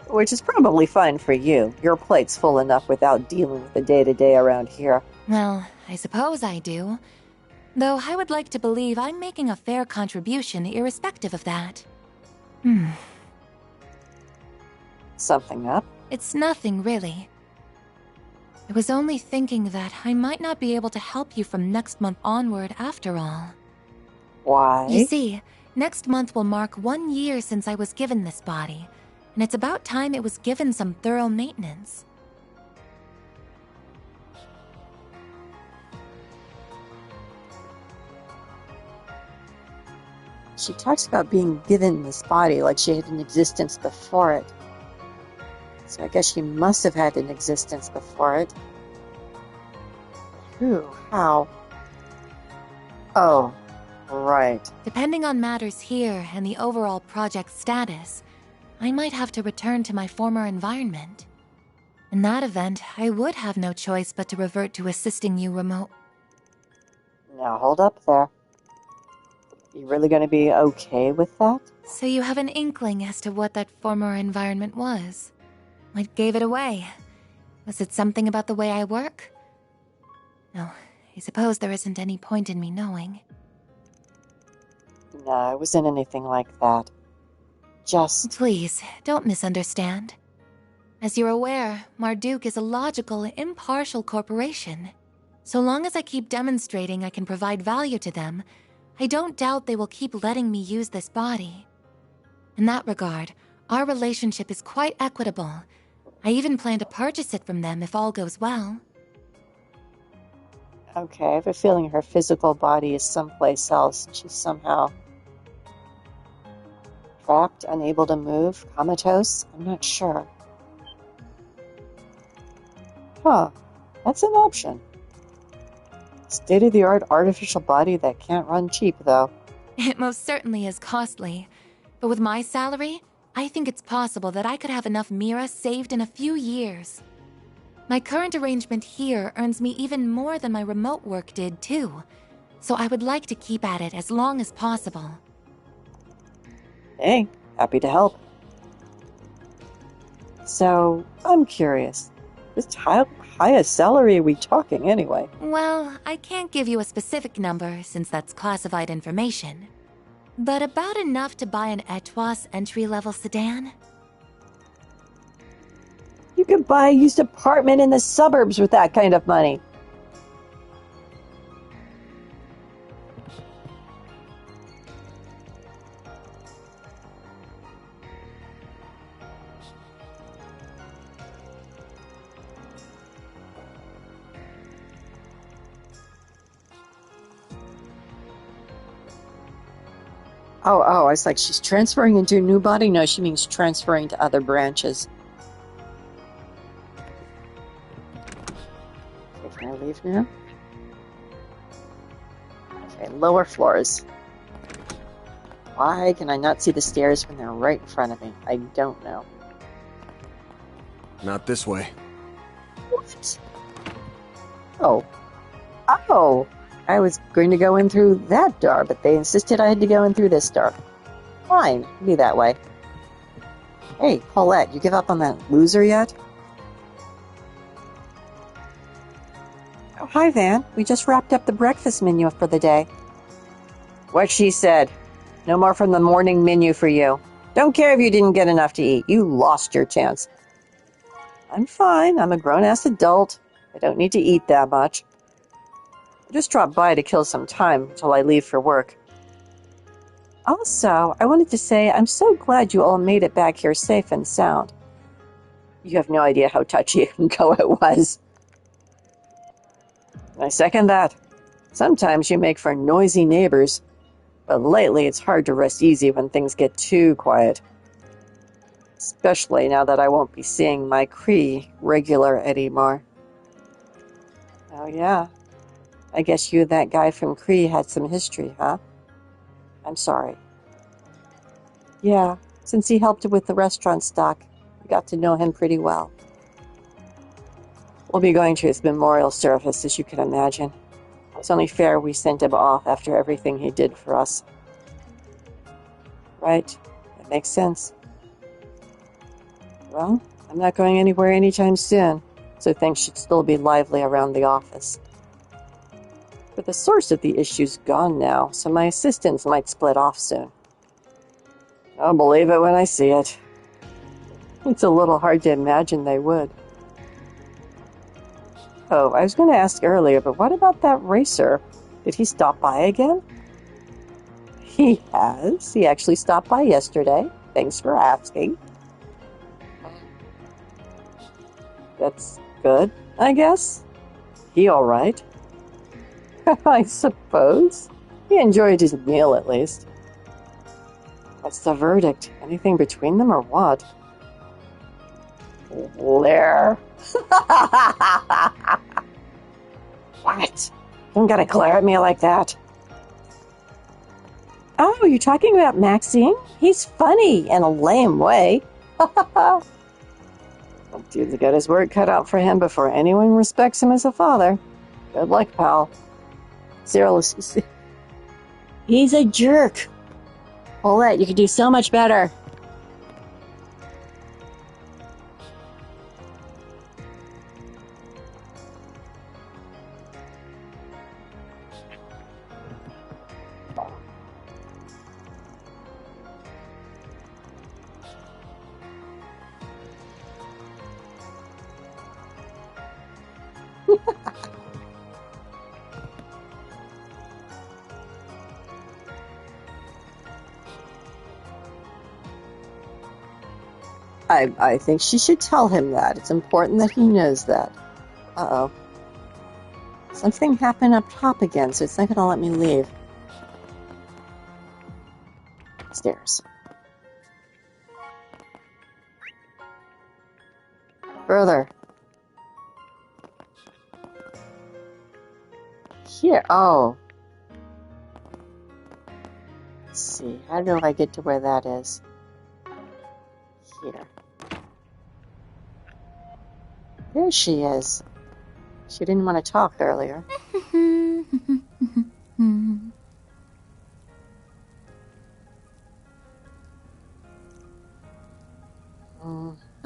Which is probably fine for you. Your plate's full enough without dealing with the day-to-day around here. Well, I suppose I do. Though I would like to believe I'm making a fair contribution irrespective of that. Something up? It's nothing, really. I was only thinking that I might not be able to help you from next month onward after all. Why? You see, next month will mark 1 year since I was given this body, and it's about time it was given some thorough maintenance. She talks about being given this body like she had an existence before it. So I guess she must have had an existence before it. Who? How? Oh, right. Depending on matters here and the overall project status, I might have to return to my former environment. In that event, I would have no choice but to revert to assisting you remote. Now hold up there. You really going to be okay with that? So you have an inkling as to what that former environment was? What gave it away? Was it something about the way I work? No, I suppose there isn't any point in me knowing. No, it wasn't anything like that. Just... Please, don't misunderstand. As you're aware, Marduk is a logical, impartial corporation. So long as I keep demonstrating I can provide value to them, I don't doubt they will keep letting me use this body. In that regard, our relationship is quite equitable. I even plan to purchase it from them if all goes well. Okay, I have a feeling her physical body is someplace else. She's somehow trapped, unable to move, comatose. I'm not sure. Huh, that's an option. State-of-the-art artificial body that can't run cheap, though. It most certainly is costly. But with my salary, I think it's possible that I could have enough Mira saved in a few years. My current arrangement here earns me even more than my remote work did, too. So I would like to keep at it as long as possible. Hey, happy to help. So, I'm curious. Just how high a salary are we talking anyway? Well, I can't give you a specific number since that's classified information. But about enough to buy an Etwas entry-level sedan? You could buy a used apartment in the suburbs with that kind of money. Oh, I was like, she's transferring into a new body? No, she means transferring to other branches. Okay, can I leave now? Okay, lower floors. Why can I not see the stairs when they're right in front of me? I don't know. Not this way. What? Oh. Oh! I was going to go in through that door, but they insisted I had to go in through this door. Fine, be that way. Hey, Paulette, you give up on that loser yet? Oh, hi, Van. We just wrapped up the breakfast menu for the day. What she said. No more from the morning menu for you. Don't care if you didn't get enough to eat. You lost your chance. I'm fine. I'm a grown-ass adult. I don't need to eat that much. I just dropped by to kill some time until I leave for work. Also, I wanted to say I'm so glad you all made it back here safe and sound. You have no idea how touchy and go it was. I second that. Sometimes you make for noisy neighbors, but lately it's hard to rest easy when things get too quiet. Especially now that I won't be seeing my Cree regular anymore. Oh yeah, I guess you and that guy from Cree had some history, huh? I'm sorry. Yeah, since he helped with the restaurant stock, I got to know him pretty well. We'll be going to his memorial service, as you can imagine. It's only fair we sent him off after everything he did for us. Right, that makes sense. Well, I'm not going anywhere anytime soon, so things should still be lively around the office. But the source of the issue's gone now, so my assistants might split off soon. I'll believe it when I see it. It's a little hard to imagine they would. Oh, I was going to ask earlier, but what about that racer? Did he stop by again? He has. He actually stopped by yesterday. Thanks for asking. That's good, I guess. He all right? I suppose. He enjoyed his meal, at least. What's the verdict? Anything between them or what? Glare. What? Don't gotta glare at me like that. Oh, you're talking about Maxine? He's funny in a lame way. Dude's got his work cut out for him before anyone respects him as a father. Good luck, pal. Cyril is... He's a jerk. Paulette, you could do so much better. I think she should tell him that. It's important that he knows that. Uh-oh. Something happened up top again, so it's not going to let me leave. Stairs. Further. Here. Oh. Let's see. How do I get to where that is? Here. There she is. She didn't want to talk earlier.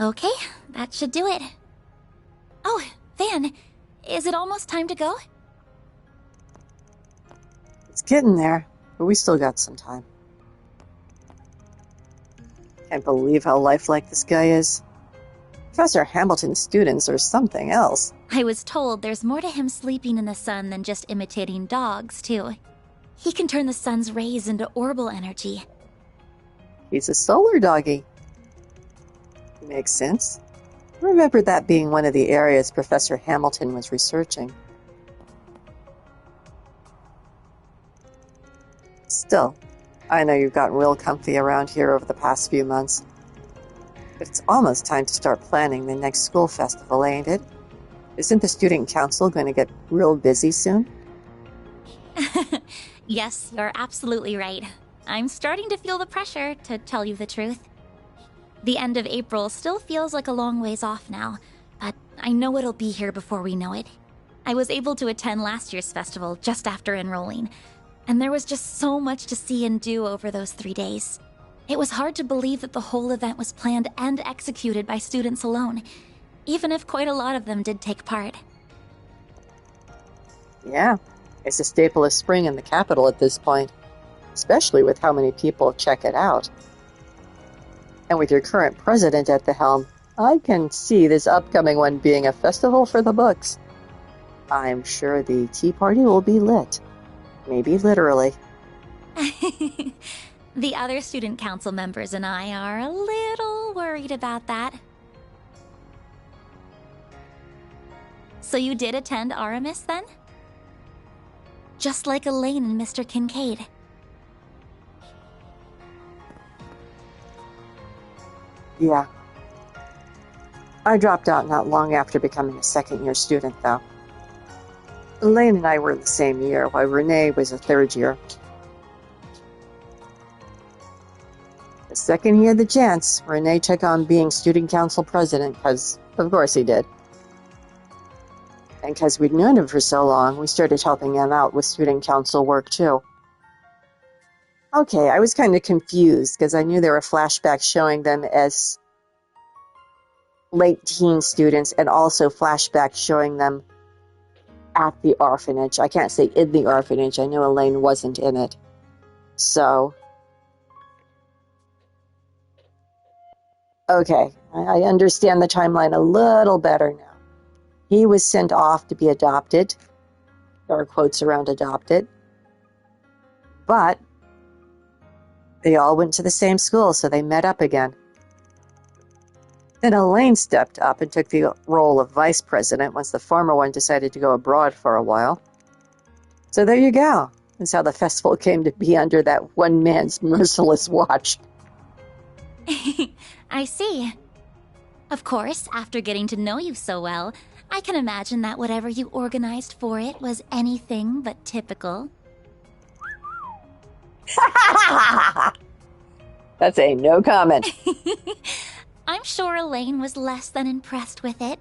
Okay, that should do it. Oh, Van, is it almost time to go? It's getting there, but we still got some time. Can't believe how lifelike this guy is. Professor Hamilton's students are something else. I was told there's more to him sleeping in the sun than just imitating dogs, too. He can turn the sun's rays into orbital energy. He's a solar doggy. Makes sense. I remember that being one of the areas Professor Hamilton was researching. Still, I know you've gotten real comfy around here over the past few months. But it's almost time to start planning the next school festival, ain't it? Isn't the student council going to get real busy soon? Yes, you're absolutely right. I'm starting to feel the pressure, to tell you the truth. The end of April still feels like a long ways off now, but I know it'll be here before we know it. I was able to attend last year's festival just after enrolling, and there was just so much to see and do over those 3 days. It was hard to believe that the whole event was planned and executed by students alone, even if quite a lot of them did take part. Yeah, it's a staple of spring in the capital at this point, especially with how many people check it out. And with your current president at the helm, I can see this upcoming one being a festival for the books. I'm sure the tea party will be lit. Maybe literally. The other student council members and I are a little worried about that. So you did attend Aramis then? Just like Elaine and Mr. Kincaid. Yeah. I dropped out not long after becoming a second-year student, though. Elaine and I were in the same year, while Renee was a third year. The second he had the chance, Renee took on being student council president, because, of course, he did. And because we'd known him for so long, we started helping him out with student council work, too. Okay, I was kind of confused, because I knew there were flashbacks showing them as late teen students, and also flashbacks showing them at the orphanage. I can't say in the orphanage. I know Elaine wasn't in it. So, okay, I understand the timeline a little better now. He was sent off to be adopted. There are quotes around adopted. But they all went to the same school, so they met up again. Then Elaine stepped up and took the role of vice president once the former one decided to go abroad for a while. So there you go. That's how the festival came to be under that one man's merciless watch. I see. Of course, after getting to know you so well, I can imagine that whatever you organized for it was anything but typical. That's a no comment. I'm sure Elaine was less than impressed with it,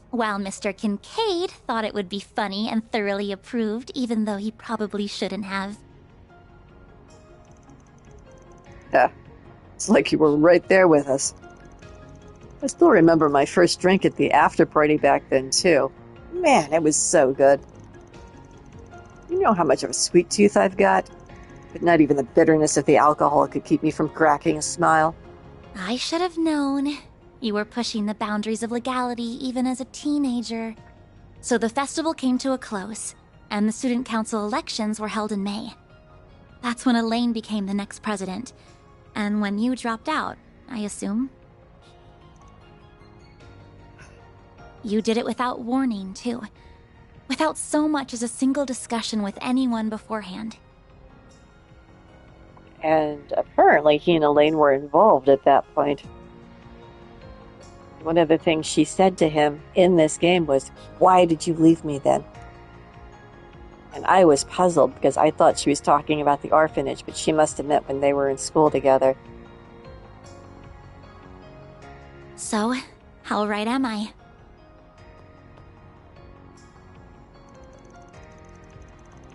while Mr. Kincaid thought it would be funny and thoroughly approved, even though he probably shouldn't have. Yeah, it's like you were right there with us. I still remember my first drink at the after party back then, too. Man, it was so good. You know how much of a sweet tooth I've got? But not even the bitterness of the alcohol could keep me from cracking a smile. I should have known. You were pushing the boundaries of legality even as a teenager. So the festival came to a close, and the student council elections were held in May. That's when Elaine became the next president, and when you dropped out, I assume. You did it without warning, too. Without so much as a single discussion with anyone beforehand. And apparently he and Elaine were involved at that point. One of the things she said to him in this game was, "Why did you leave me then?" And I was puzzled because I thought she was talking about the orphanage, but she must have meant when they were in school together. So, how right am I?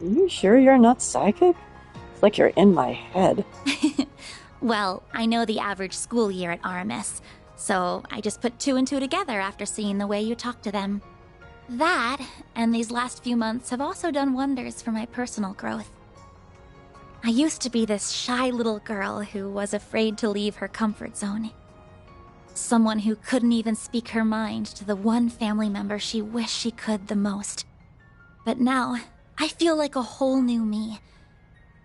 Are you sure you're not psychic? It's like you're in my head. Well, I know the average school year at Aramis, So I just put two and two together after seeing the way you talk to them. That, and these last few months have also done wonders for my personal growth. I used to be this shy little girl who was afraid to leave her comfort zone. Someone who couldn't even speak her mind to the one family member she wished she could the most. But now, I feel like a whole new me.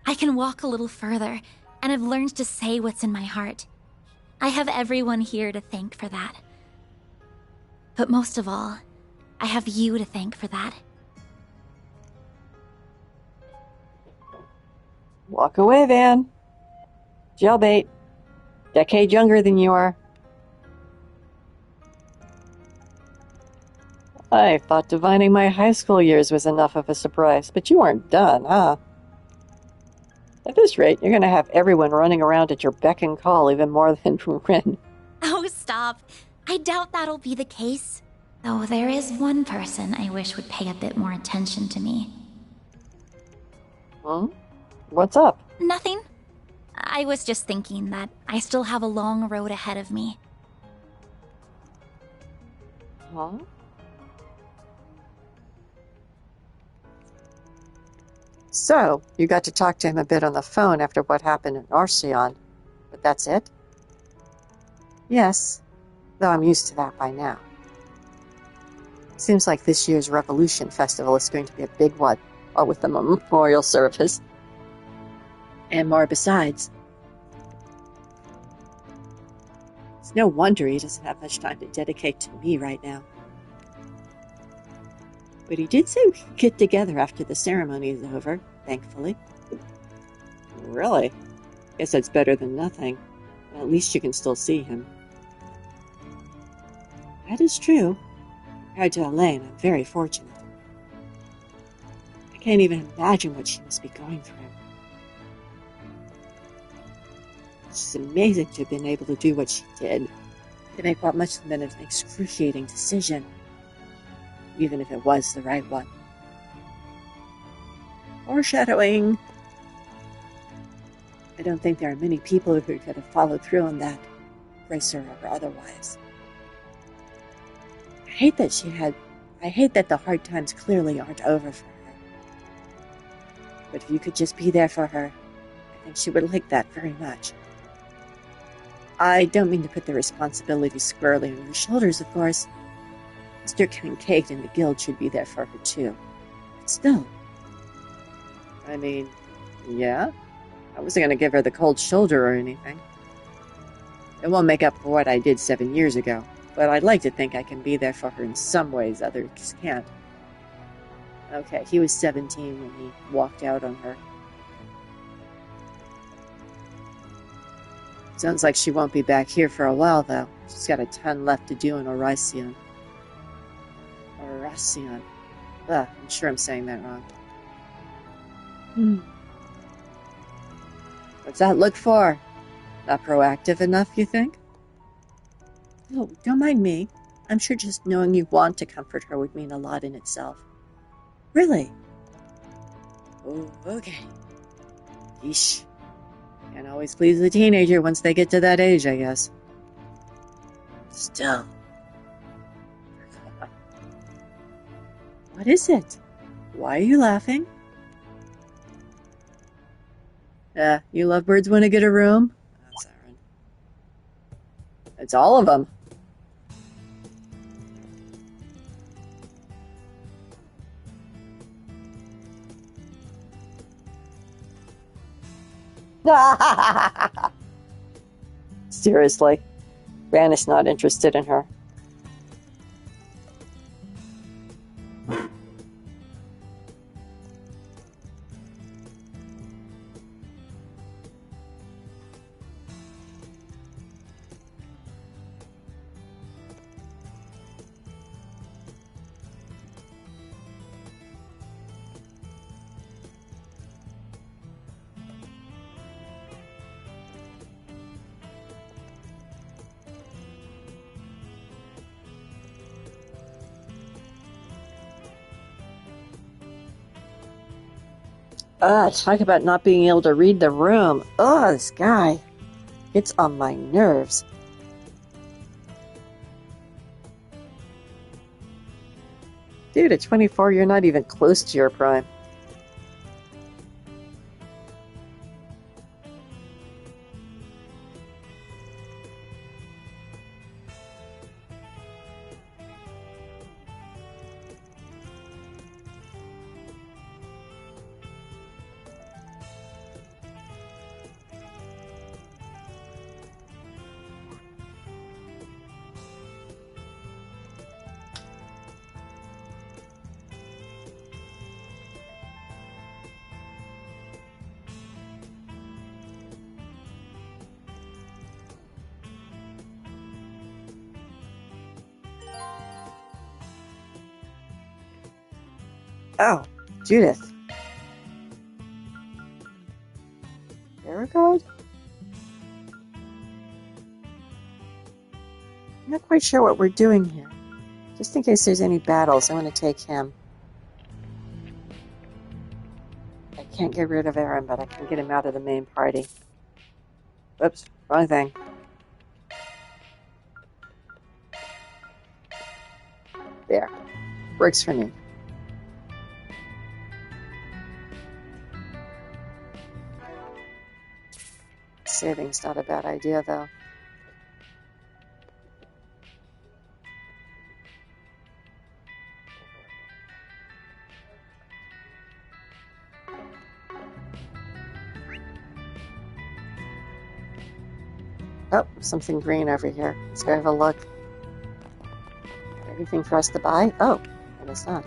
I can walk a little further, and have learned to say what's in my heart. I have everyone here to thank for that. But most of all, I have you to thank for that. Walk away, Van. Jailbait. Decade younger than you are. I thought divining my high school years was enough of a surprise, but you aren't done, huh? At this rate, you're going to have everyone running around at your beck and call even more than Rin. Oh, stop. I doubt that'll be the case. Though there is one person I wish would pay a bit more attention to me. Hmm? What's up? Nothing. I was just thinking that I still have a long road ahead of me. Huh? So, you got to talk to him a bit on the phone after what happened in Arceon, but that's it? Yes, though I'm used to that by now. Seems like this year's Revolution Festival is going to be a big one, with the memorial service. And more besides. It's no wonder he doesn't have much time to dedicate to me right now. But he did say we could get together after the ceremony is over, thankfully. Really? Guess that's better than nothing. At least you can still see him. That is true. Compared to Elaine, I'm very fortunate. I can't even imagine what she must be going through. It's amazing to have been able to do what she did, to make what must have been an excruciating decision, even if it was the right one. Foreshadowing. I don't think there are many people who could have followed through on that, racer or otherwise. I hate that the hard times clearly aren't over for her. But if you could just be there for her, I think she would like that very much. I don't mean to put the responsibility squarely on your shoulders, of course. Mr. Kincaid and the guild should be there for her, too. But still. I mean, yeah? I wasn't going to give her the cold shoulder or anything. It won't make up for what I did 7 years ago, but I'd like to think I can be there for her in some ways others can't. Okay, he was 17 when he walked out on her. Sounds like she won't be back here for a while, though. She's got a ton left to do in Oracion. Oracion. Ugh, I'm sure I'm saying that wrong. What's that look for? Not proactive enough, you think? Oh, don't mind me. I'm sure just knowing you want to comfort her would mean a lot in itself. Really? Oh, okay. Yeesh. Can't always please the teenager once they get to that age, I guess. Still. What is it? Why are you laughing? You lovebirds want to get a room? That's Aaron. It's all of them. Seriously, Van is not interested in her. Talk about not being able to read the room. This guy gets on my nerves. Dude, at 24, you're not even close to your prime. Oh, Judith. Beauregard? I'm not quite sure what we're doing here. Just in case there's any battles, I want to take him. I can't get rid of Aaron, but I can get him out of the main party. Whoops, wrong thing. There. Works for me. Saving's not a bad idea, though. Oh, something green over here. Let's go have a look. Anything for us to buy? Oh, I guess not.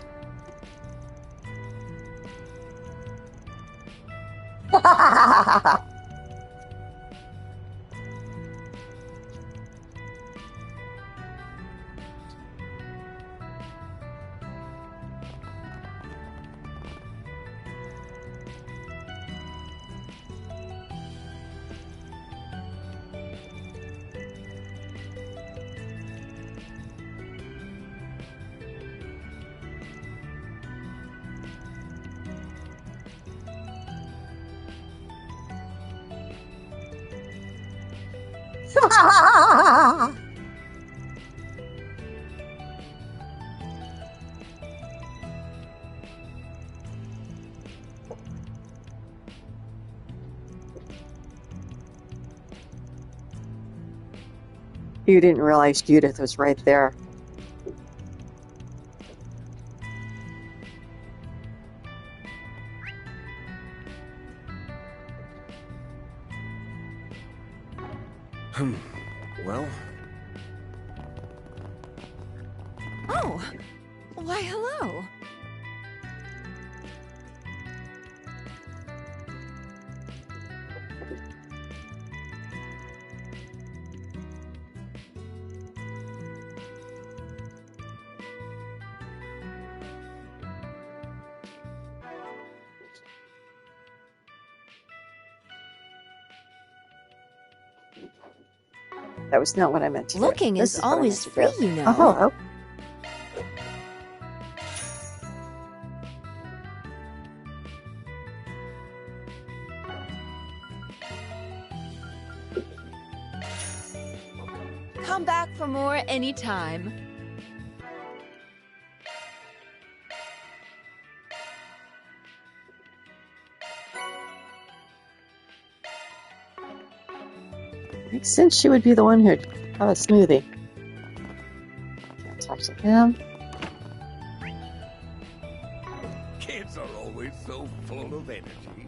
You didn't realize Judith was right there. Well... Oh! Why, hello! That was not what I meant to do. Looking is This what I meant always to free, do. you know. Oh, hello. Come back for more anytime. Makes sense she would be the one who'd have a smoothie. Can't talk to him. Kids are always so full of energy.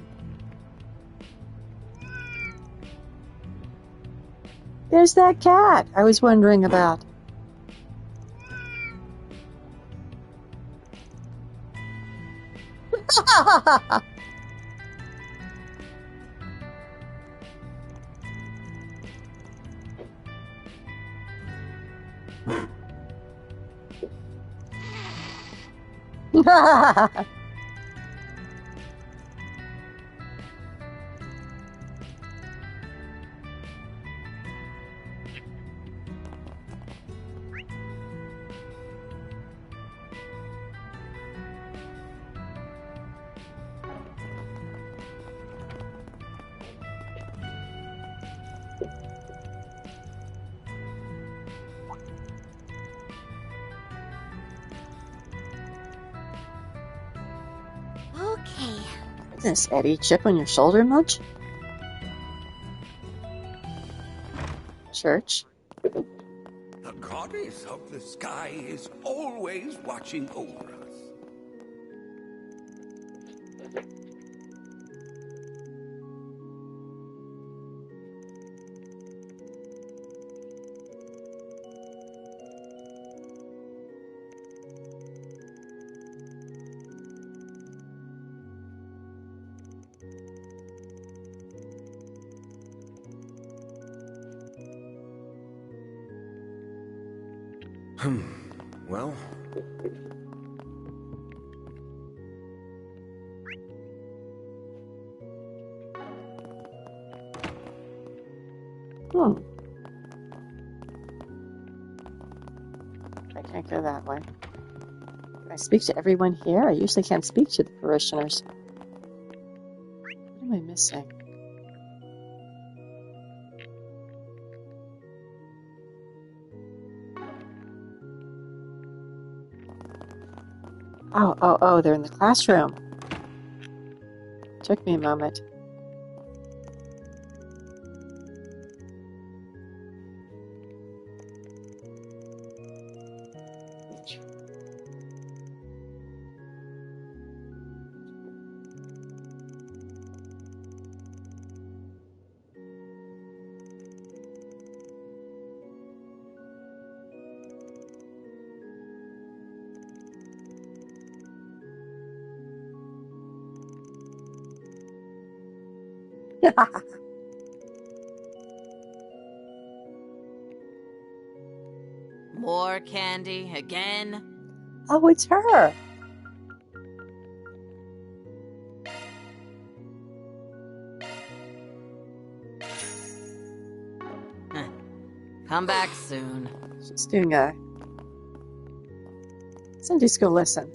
There's that cat I was wondering about. Okay. Goodness, Eddie, chip on your shoulder much? Church? The goddess of the sky is always watching over us. Well, I can't go that way. Can I speak to everyone here? I usually can't speak to the parishioners. What am I missing? Oh, they're in the classroom. Took me a moment. More candy again? Oh, it's her. Come back soon. She's doing a Sunday school lesson.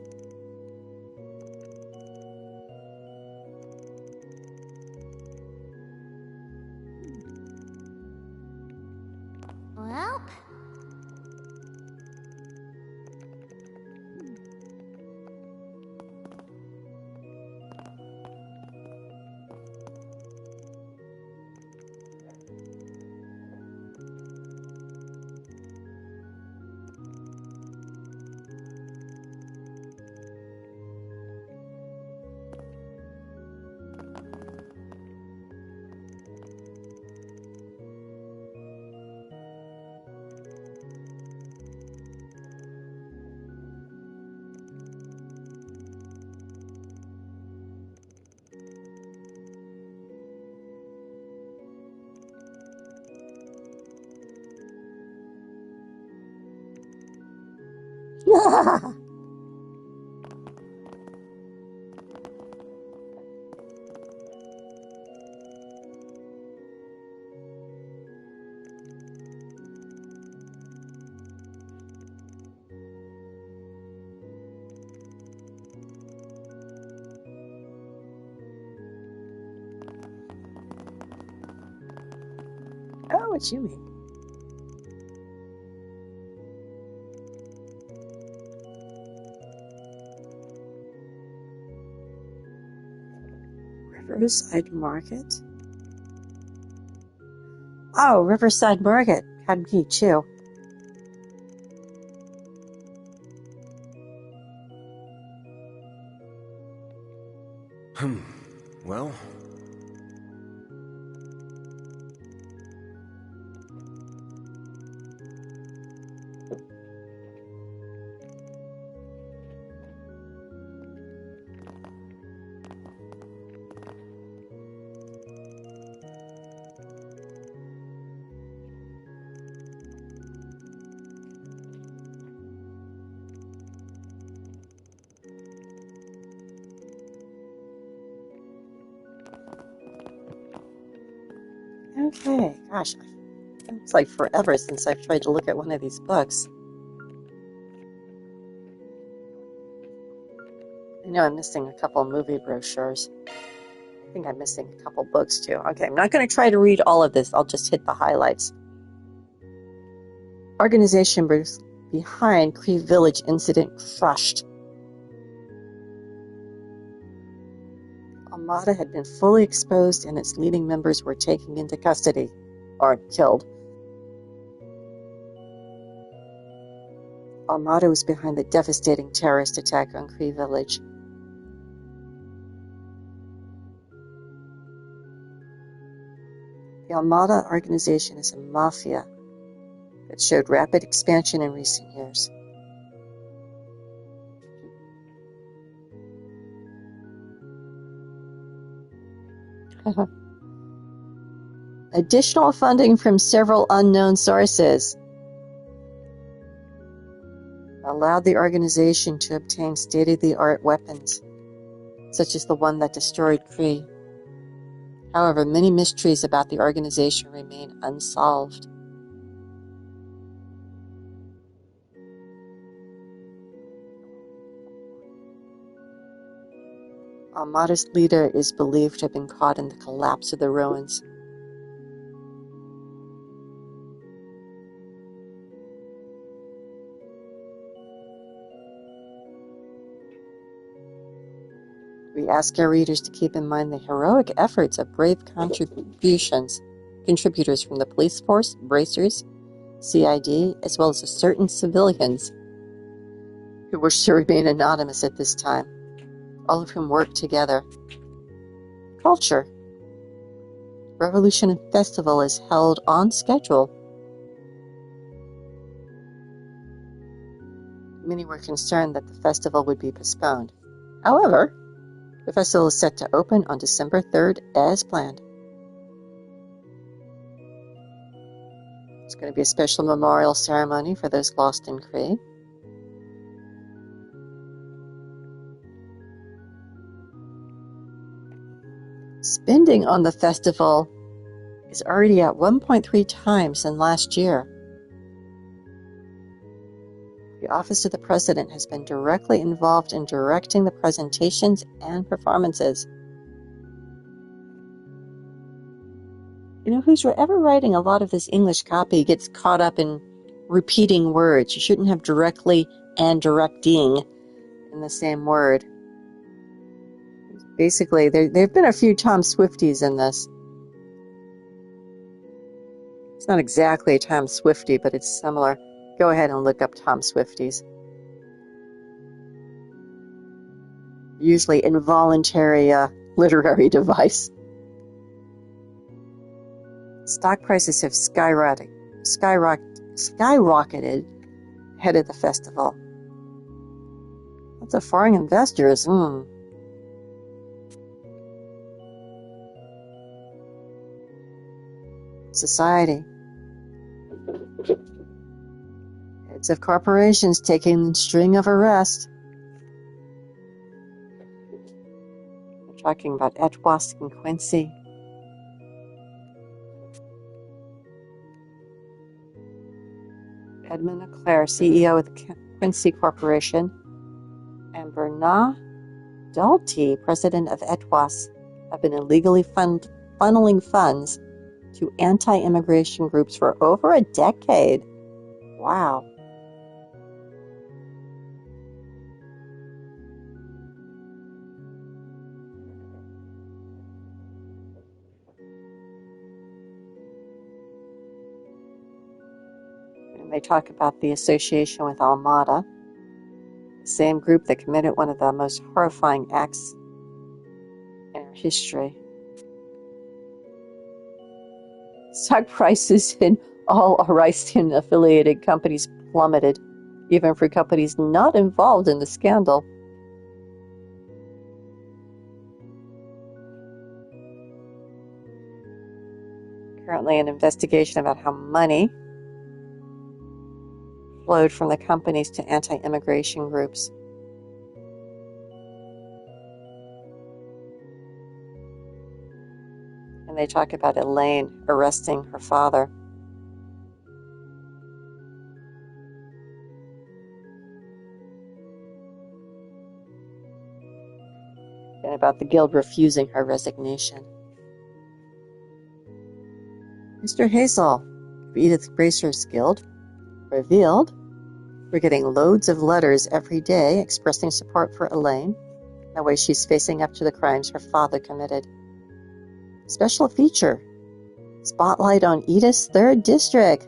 Well, Oh, it's Yumi. Riverside Market? Oh, Riverside Market. Had me too. well. Okay, gosh, it's like forever since I've tried to look at one of these books. I know I'm missing a couple movie brochures. I think I'm missing a couple books too. Okay, I'm not going to try to read all of this. I'll just hit the highlights. Organization behind Cree Village incident crushed. Armada had been fully exposed and its leading members were taken into custody or killed. Armada was behind the devastating terrorist attack on Cree Village. The Armada organization is a mafia that showed rapid expansion in recent years. Additional funding from several unknown sources allowed the organization to obtain state-of-the-art weapons, such as the one that destroyed Cree. However, many mysteries about the organization remain unsolved. Armada's leader is believed to have been caught in the collapse of the ruins. We ask our readers to keep in mind the heroic efforts of brave contributors from the police force, bracers, CID, as well as certain civilians who wish to remain anonymous at this time, all of whom work together. Culture. Revolution Festival is held on schedule. Many were concerned that the festival would be postponed. However, the festival is set to open on December 3rd as planned. It's going to be a special memorial ceremony for those lost in Cree. Spending on the festival is already at 1.3 times than last year. The Office of the President has been directly involved in directing the presentations and performances. You know, who's ever writing a lot of this English copy gets caught up in repeating words. You shouldn't have directly and directing in the same word. Basically, there have been a few Tom Swifties in this. It's not exactly a Tom Swiftie, but it's similar. Go ahead and look up Tom Swifties. Usually involuntary literary device. Stock prices have skyrocketed ahead of the festival. Lots of foreign investors. Society. Heads of corporations taking the string of arrest. We're talking about Etwas and Quincy. Edmund Leclerc, CEO of the Quincy Corporation, and Bernard Dalty, president of Etwas, have been illegally funneling funds to anti-immigration groups for over a decade. Wow. And they talk about the association with Armada, the same group that committed one of the most horrifying acts in our history. Stock prices in all Aristeian-affiliated companies plummeted, even for companies not involved in the scandal. Currently, an investigation about how money flowed from the companies to anti-immigration groups. And they talk about Elaine arresting her father. And about the guild refusing her resignation. Mr. Hazel, Edith Bracer's guild, revealed we're getting loads of letters every day expressing support for Elaine. That way she's facing up to the crimes her father committed. Special feature. Spotlight on Edith's 3rd District.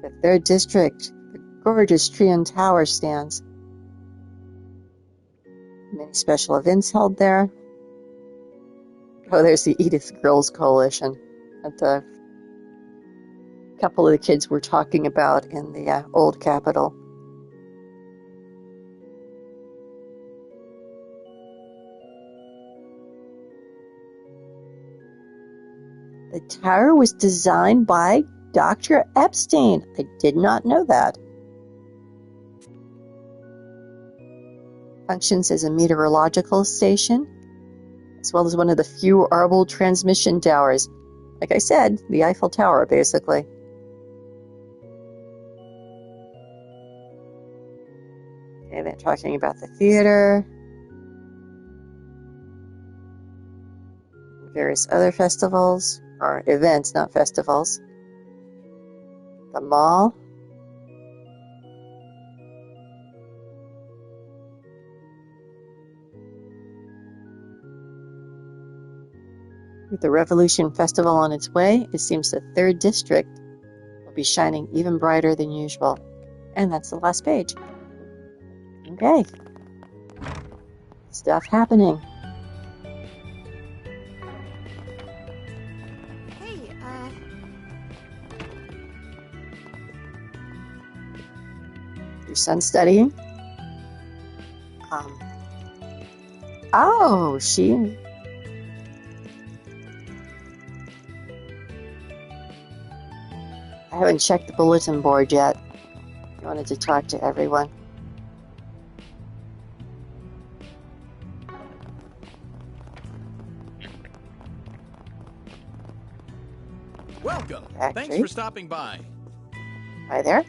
The 3rd District, the gorgeous Trian Tower stands. Many special events held there. Oh, there's the Edith Girls Coalition that the couple of the kids were talking about in the old Capitol. The tower was designed by Dr. Epstein. I did not know that. Functions as a meteorological station, as well as one of the few arable transmission towers. Like I said, the Eiffel Tower, basically. Okay, they're talking about the theater. Various other festivals, or events, not festivals. The mall. With the Revolution Festival on its way, it seems the 3rd District will be shining even brighter than usual. And that's the last page. Okay. Stuff happening. Hey, Your son studying? Oh, she... I haven't checked the bulletin board yet. I wanted to talk to everyone. Welcome. Factory. Thanks for stopping by. Hi there.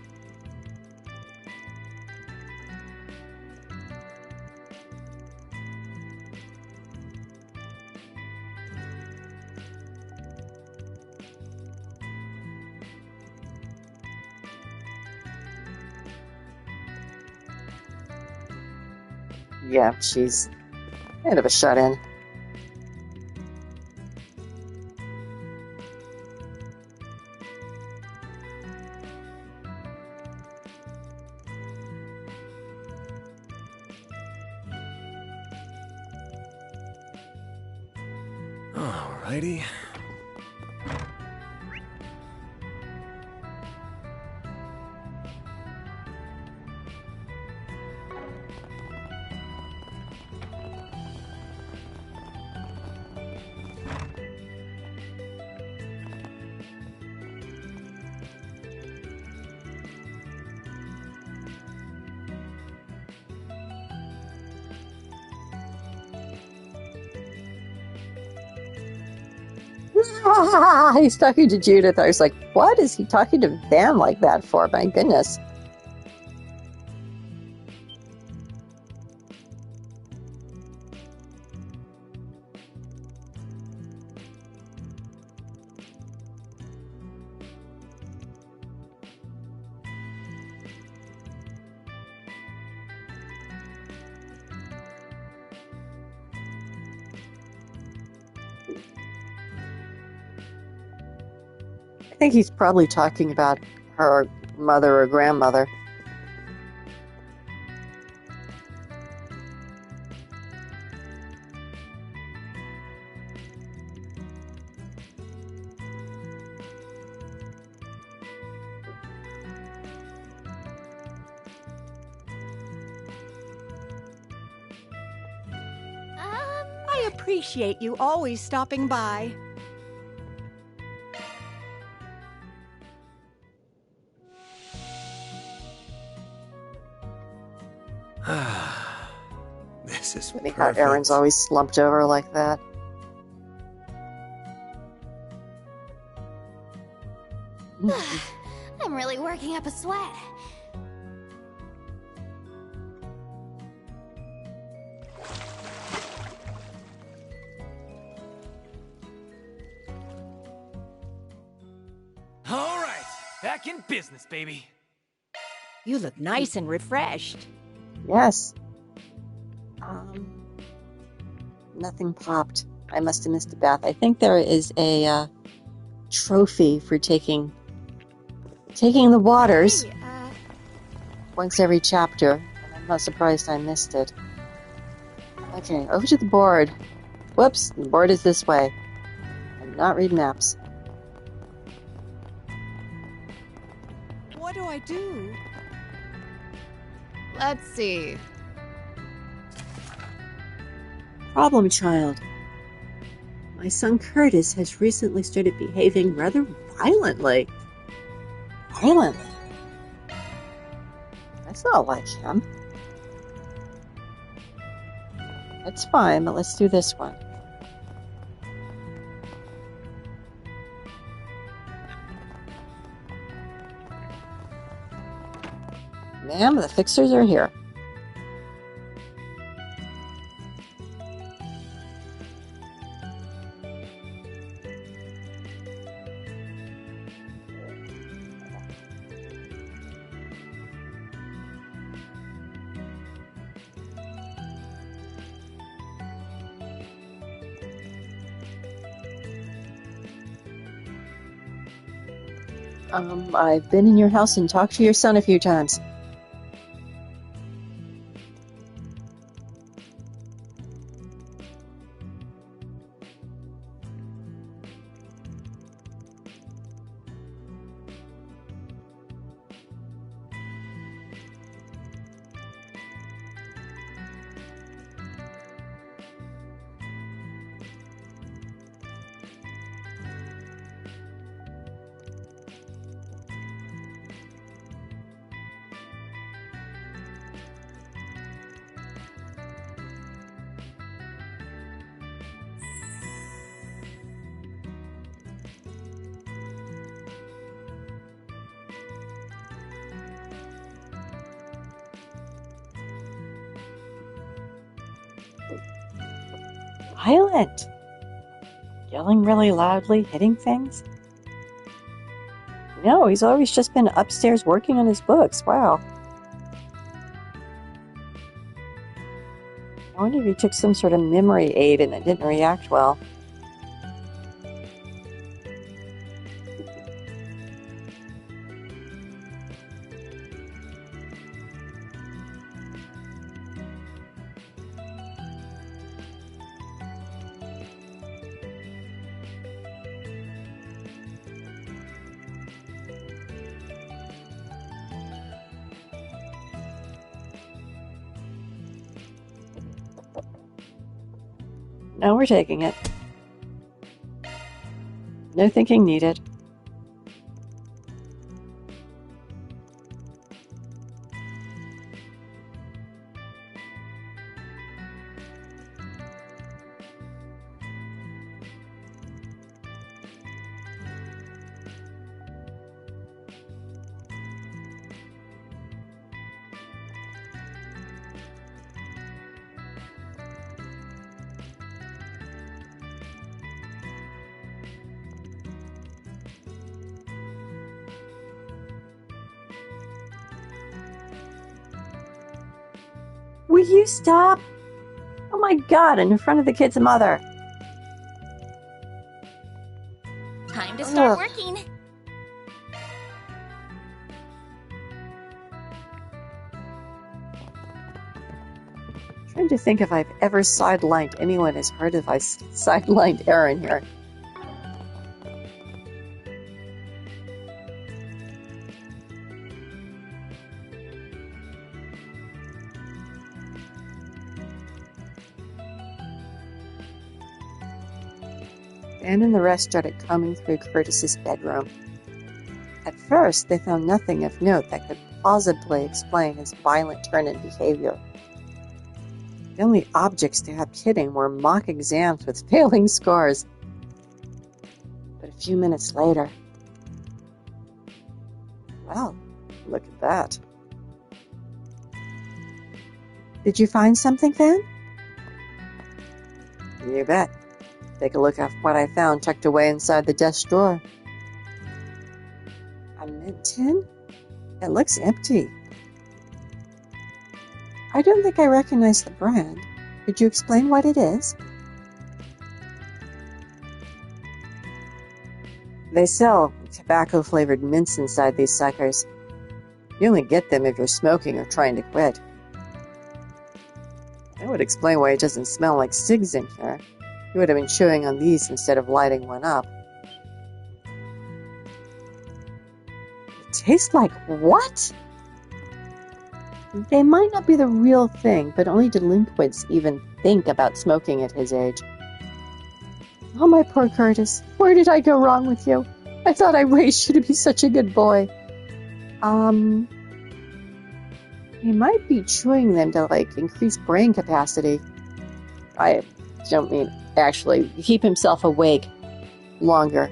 Yeah, she's kind of a shut-in. Alrighty. He's talking to Judith. I was like, what is he talking to Van like that for? My goodness. I think he's probably talking about her mother or grandmother. I appreciate you always stopping by. This is Funny how perfect. Aaron's always slumped over like that. I'm really working up a sweat. All right, back in business, baby. You look nice and refreshed. Yes. Nothing popped. I must have missed a bath. I think there is a trophy for taking the waters once every chapter, and I'm not surprised I missed it. Okay, over to the board. Whoops, the board is this way. I do not read maps. What do I do? Let's see. Problem child. My son Curtis has recently started behaving rather violently. Violently? That's not like him. It's fine, but let's do this one. Ma'am, the fixers are here. I've been in your house and talked to your son a few times. Violent. Yelling really loudly, hitting things? No, he's always just been upstairs working on his books. Wow. I wonder if he took some sort of memory aid and it didn't react well. No, we're taking it. No thinking needed. Will you stop? Oh my God, in front of the kid's mother. Time to start working. Trying to think if I've ever sidelined anyone as hard as I sidelined Aaron here. Dan and the rest started combing through Curtis's bedroom. At first, they found nothing of note that could plausibly explain his violent turn in behavior. The only objects they had hitting were mock exams with failing scores. But a few minutes later... Well, look at that. Did you find something, Fan? You bet. Take a look at what I found tucked away inside the desk drawer. A mint tin? It looks empty. I don't think I recognize the brand. Could you explain what it is? They sell tobacco-flavored mints inside these suckers. You only get them if you're smoking or trying to quit. That would explain why it doesn't smell like cigs in here. You would have been chewing on these instead of lighting one up. It tastes like what? They might not be the real thing, but only delinquents even think about smoking at his age. Oh, my poor Curtis. Where did I go wrong with you? I thought I raised you to be such a good boy. He might be chewing them to, increase brain capacity. I don't mean actually keep himself awake longer.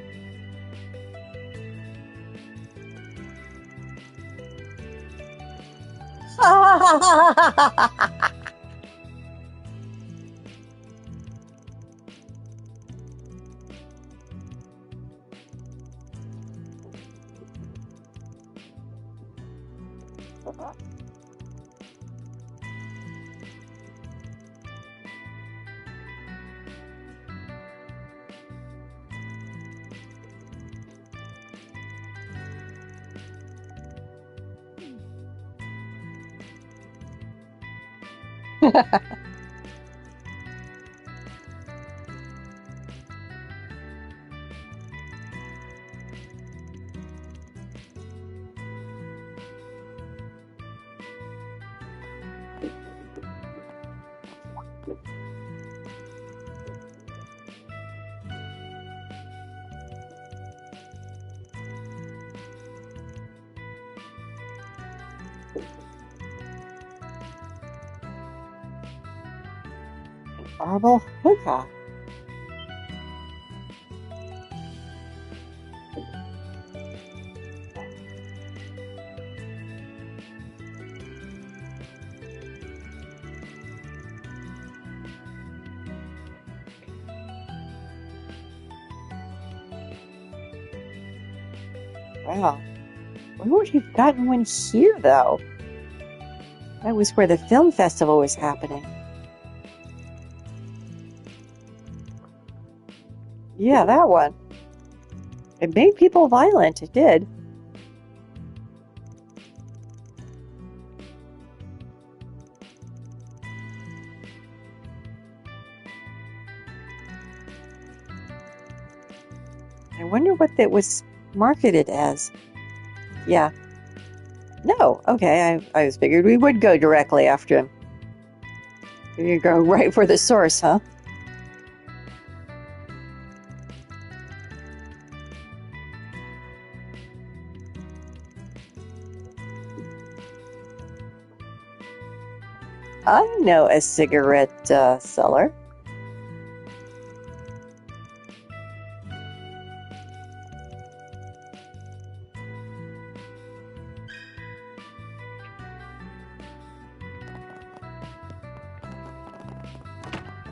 Marble hookah. Wow. Where would he have gotten one here, though? That was where the film festival was happening. Yeah, that one. It made people violent. It did. I wonder what that was marketed as. Yeah. No, okay, I figured we would go directly after him. You go right for the source, huh? I know a cigarette seller.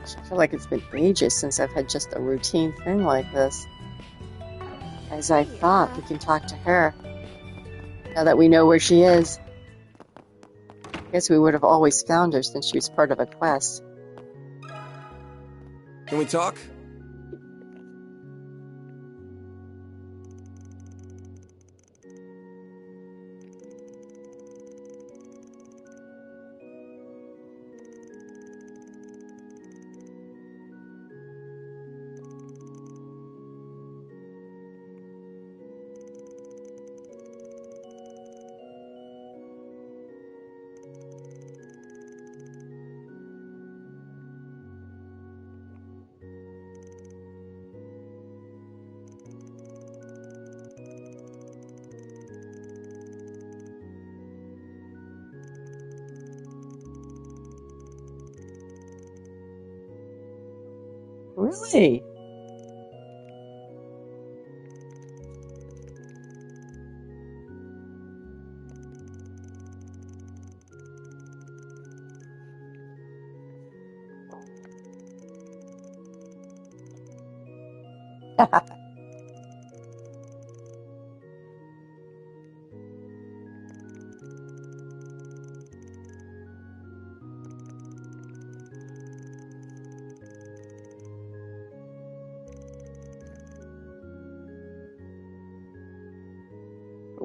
I feel like it's been ages since I've had just a routine thing like this. As I thought, we can talk to her. Now that we know where she is. I guess we would have always found her since she was part of a quest. Can we talk? Really?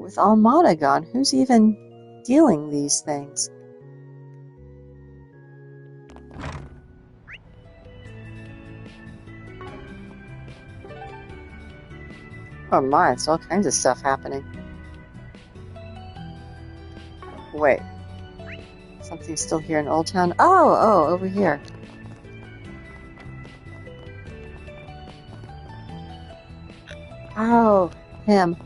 But with Almada gone, who's even dealing these things? Oh my, it's all kinds of stuff happening. Wait. Something's still here in Old Town? Oh, over here. Oh, him.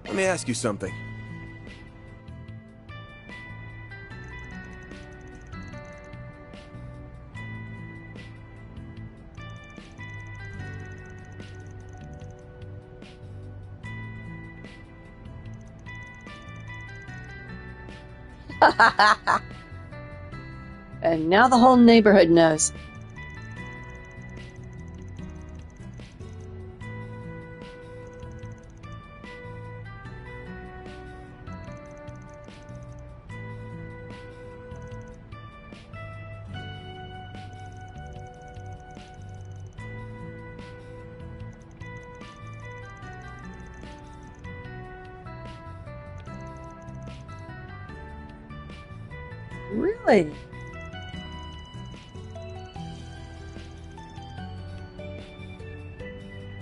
Let me ask you something. And now the whole neighborhood knows. Really?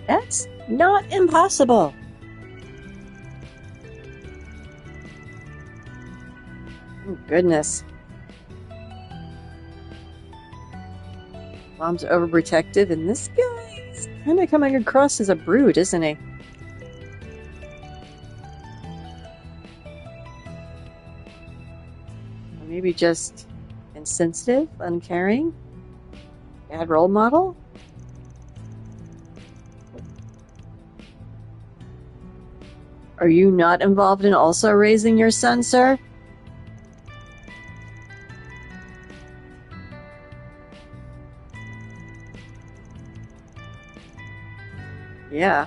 That's not impossible. Oh, goodness. Mom's overprotective, and this guy's kind of coming across as a brute, isn't he? Or maybe just insensitive, uncaring, bad role model? Are you not involved in also raising your son, sir? Yeah.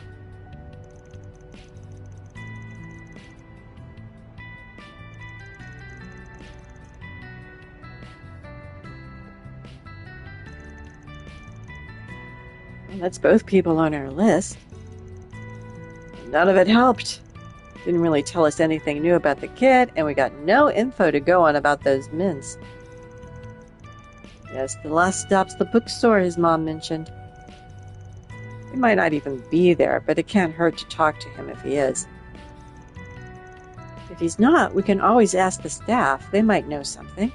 Well, that's both people on our list. None of it helped. Didn't really tell us anything new about the kid, and we got no info to go on about those mints. Yes, the last stop's the bookstore his mom mentioned. He might not even be there, but it can't hurt to talk to him if he is. If he's not, we can always ask the staff. They might know something.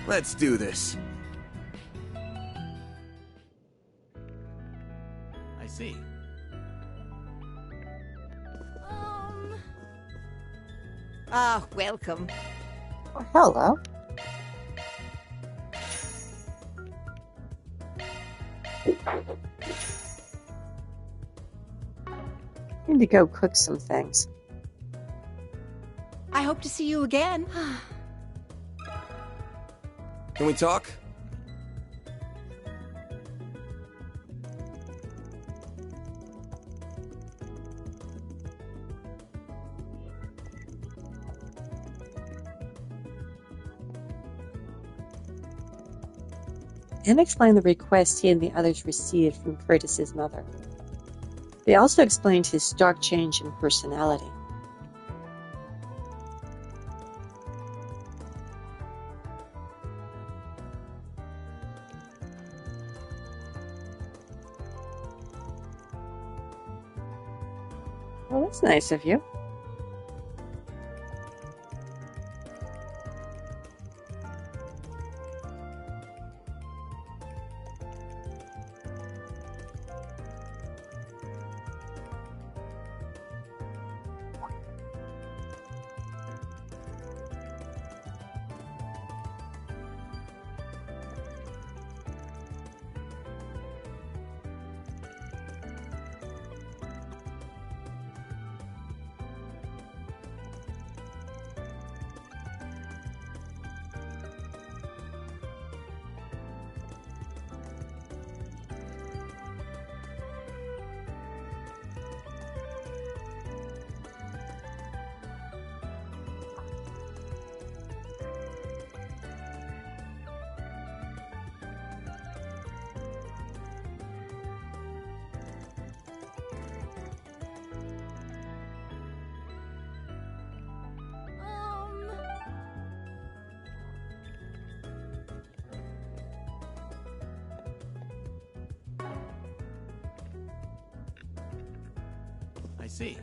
Let's do this. I see. Welcome. Oh, hello. Need to go cook some things. I hope to see you again. Can we talk? And explain the request he and the others received from Curtis's mother. They also explained his stark change in personality. Well, that's nice of you. see.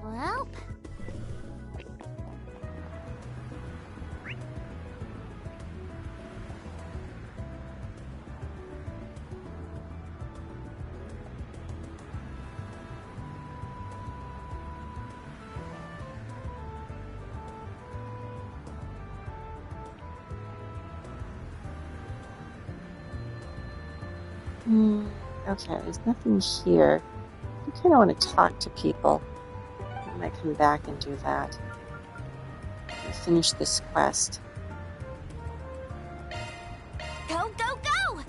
Well, Okay, there's nothing here. I kind of want to talk to people. I might come back and do that. And finish this quest. go, go, go!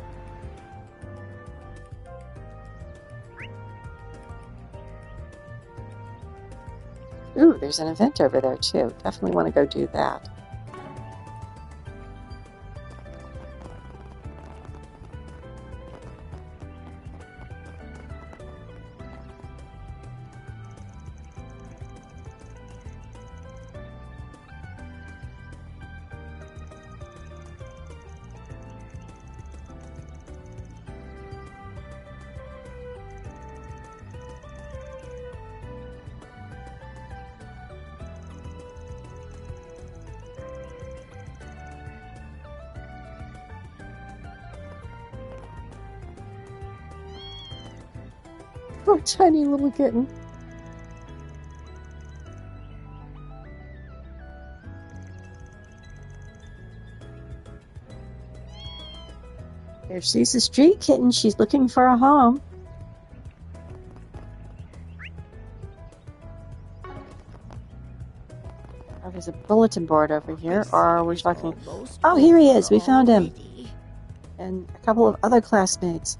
Ooh, there's an event over there too. Definitely want to go do that. Oh, tiny little kitten. If she's a street kitten, she's looking for a home. Oh, there's a bulletin board over here. Or are we talking... Oh, here he is. We found him. And a couple of other classmates.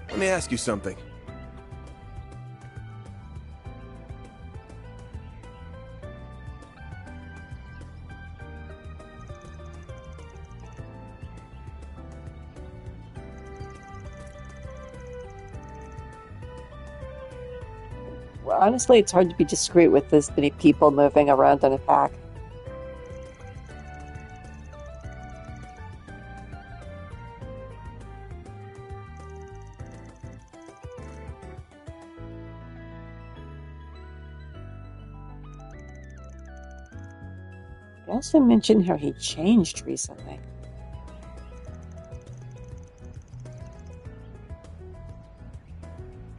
Let me ask you something. Well, honestly, it's hard to be discreet with this many people moving around in a pack. He also mentioned how he changed recently.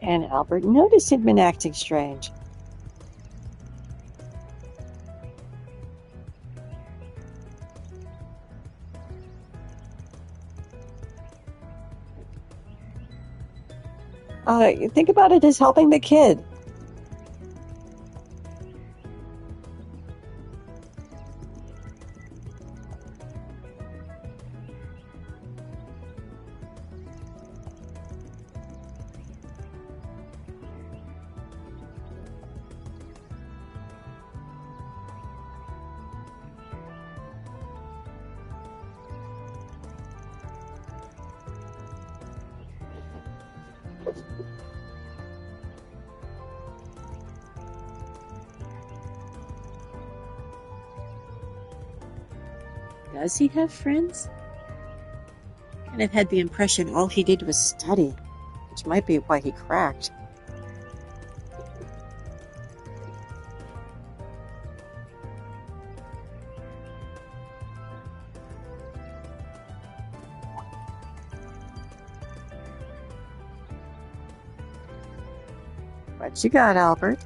And Albert noticed he'd been acting strange. Think about it as helping the kid. Does he have friends? And I've had the impression all he did was study, which might be why he cracked. What you got, Albert?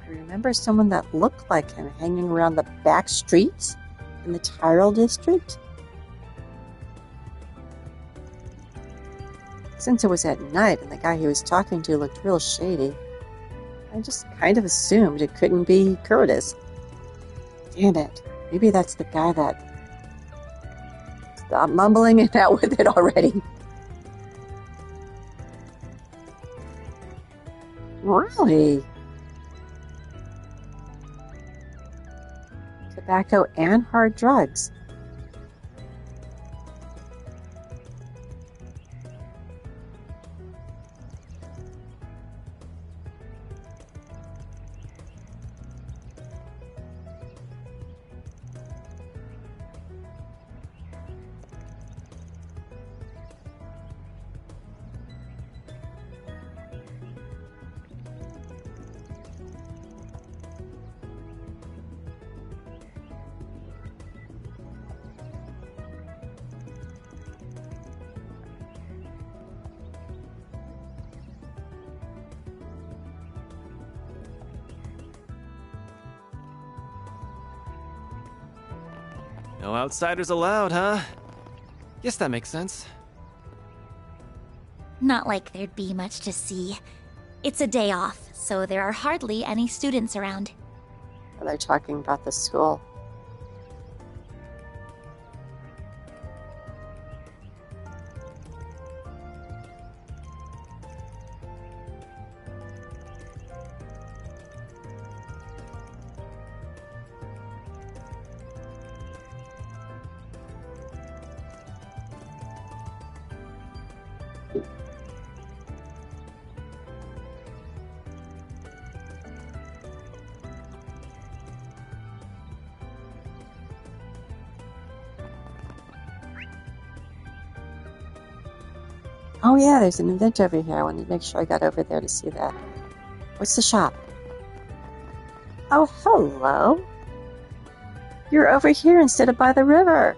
I remember someone that looked like him hanging around the back streets in the Tyrell district. Since it was at night and the guy he was talking to looked real shady, I just kind of assumed it couldn't be Curtis. Damn it. Maybe that's the guy that... Stop mumbling it out with it already. Really? Tobacco and hard drugs. No outsiders allowed, huh? Guess that makes sense. Not like there'd be much to see. It's a day off, so there are hardly any students around. Are they talking about the school? Oh yeah, there's an event over here. I wanted to make sure I got over there to see that. What's the shop? Oh, hello. You're over here instead of by the river.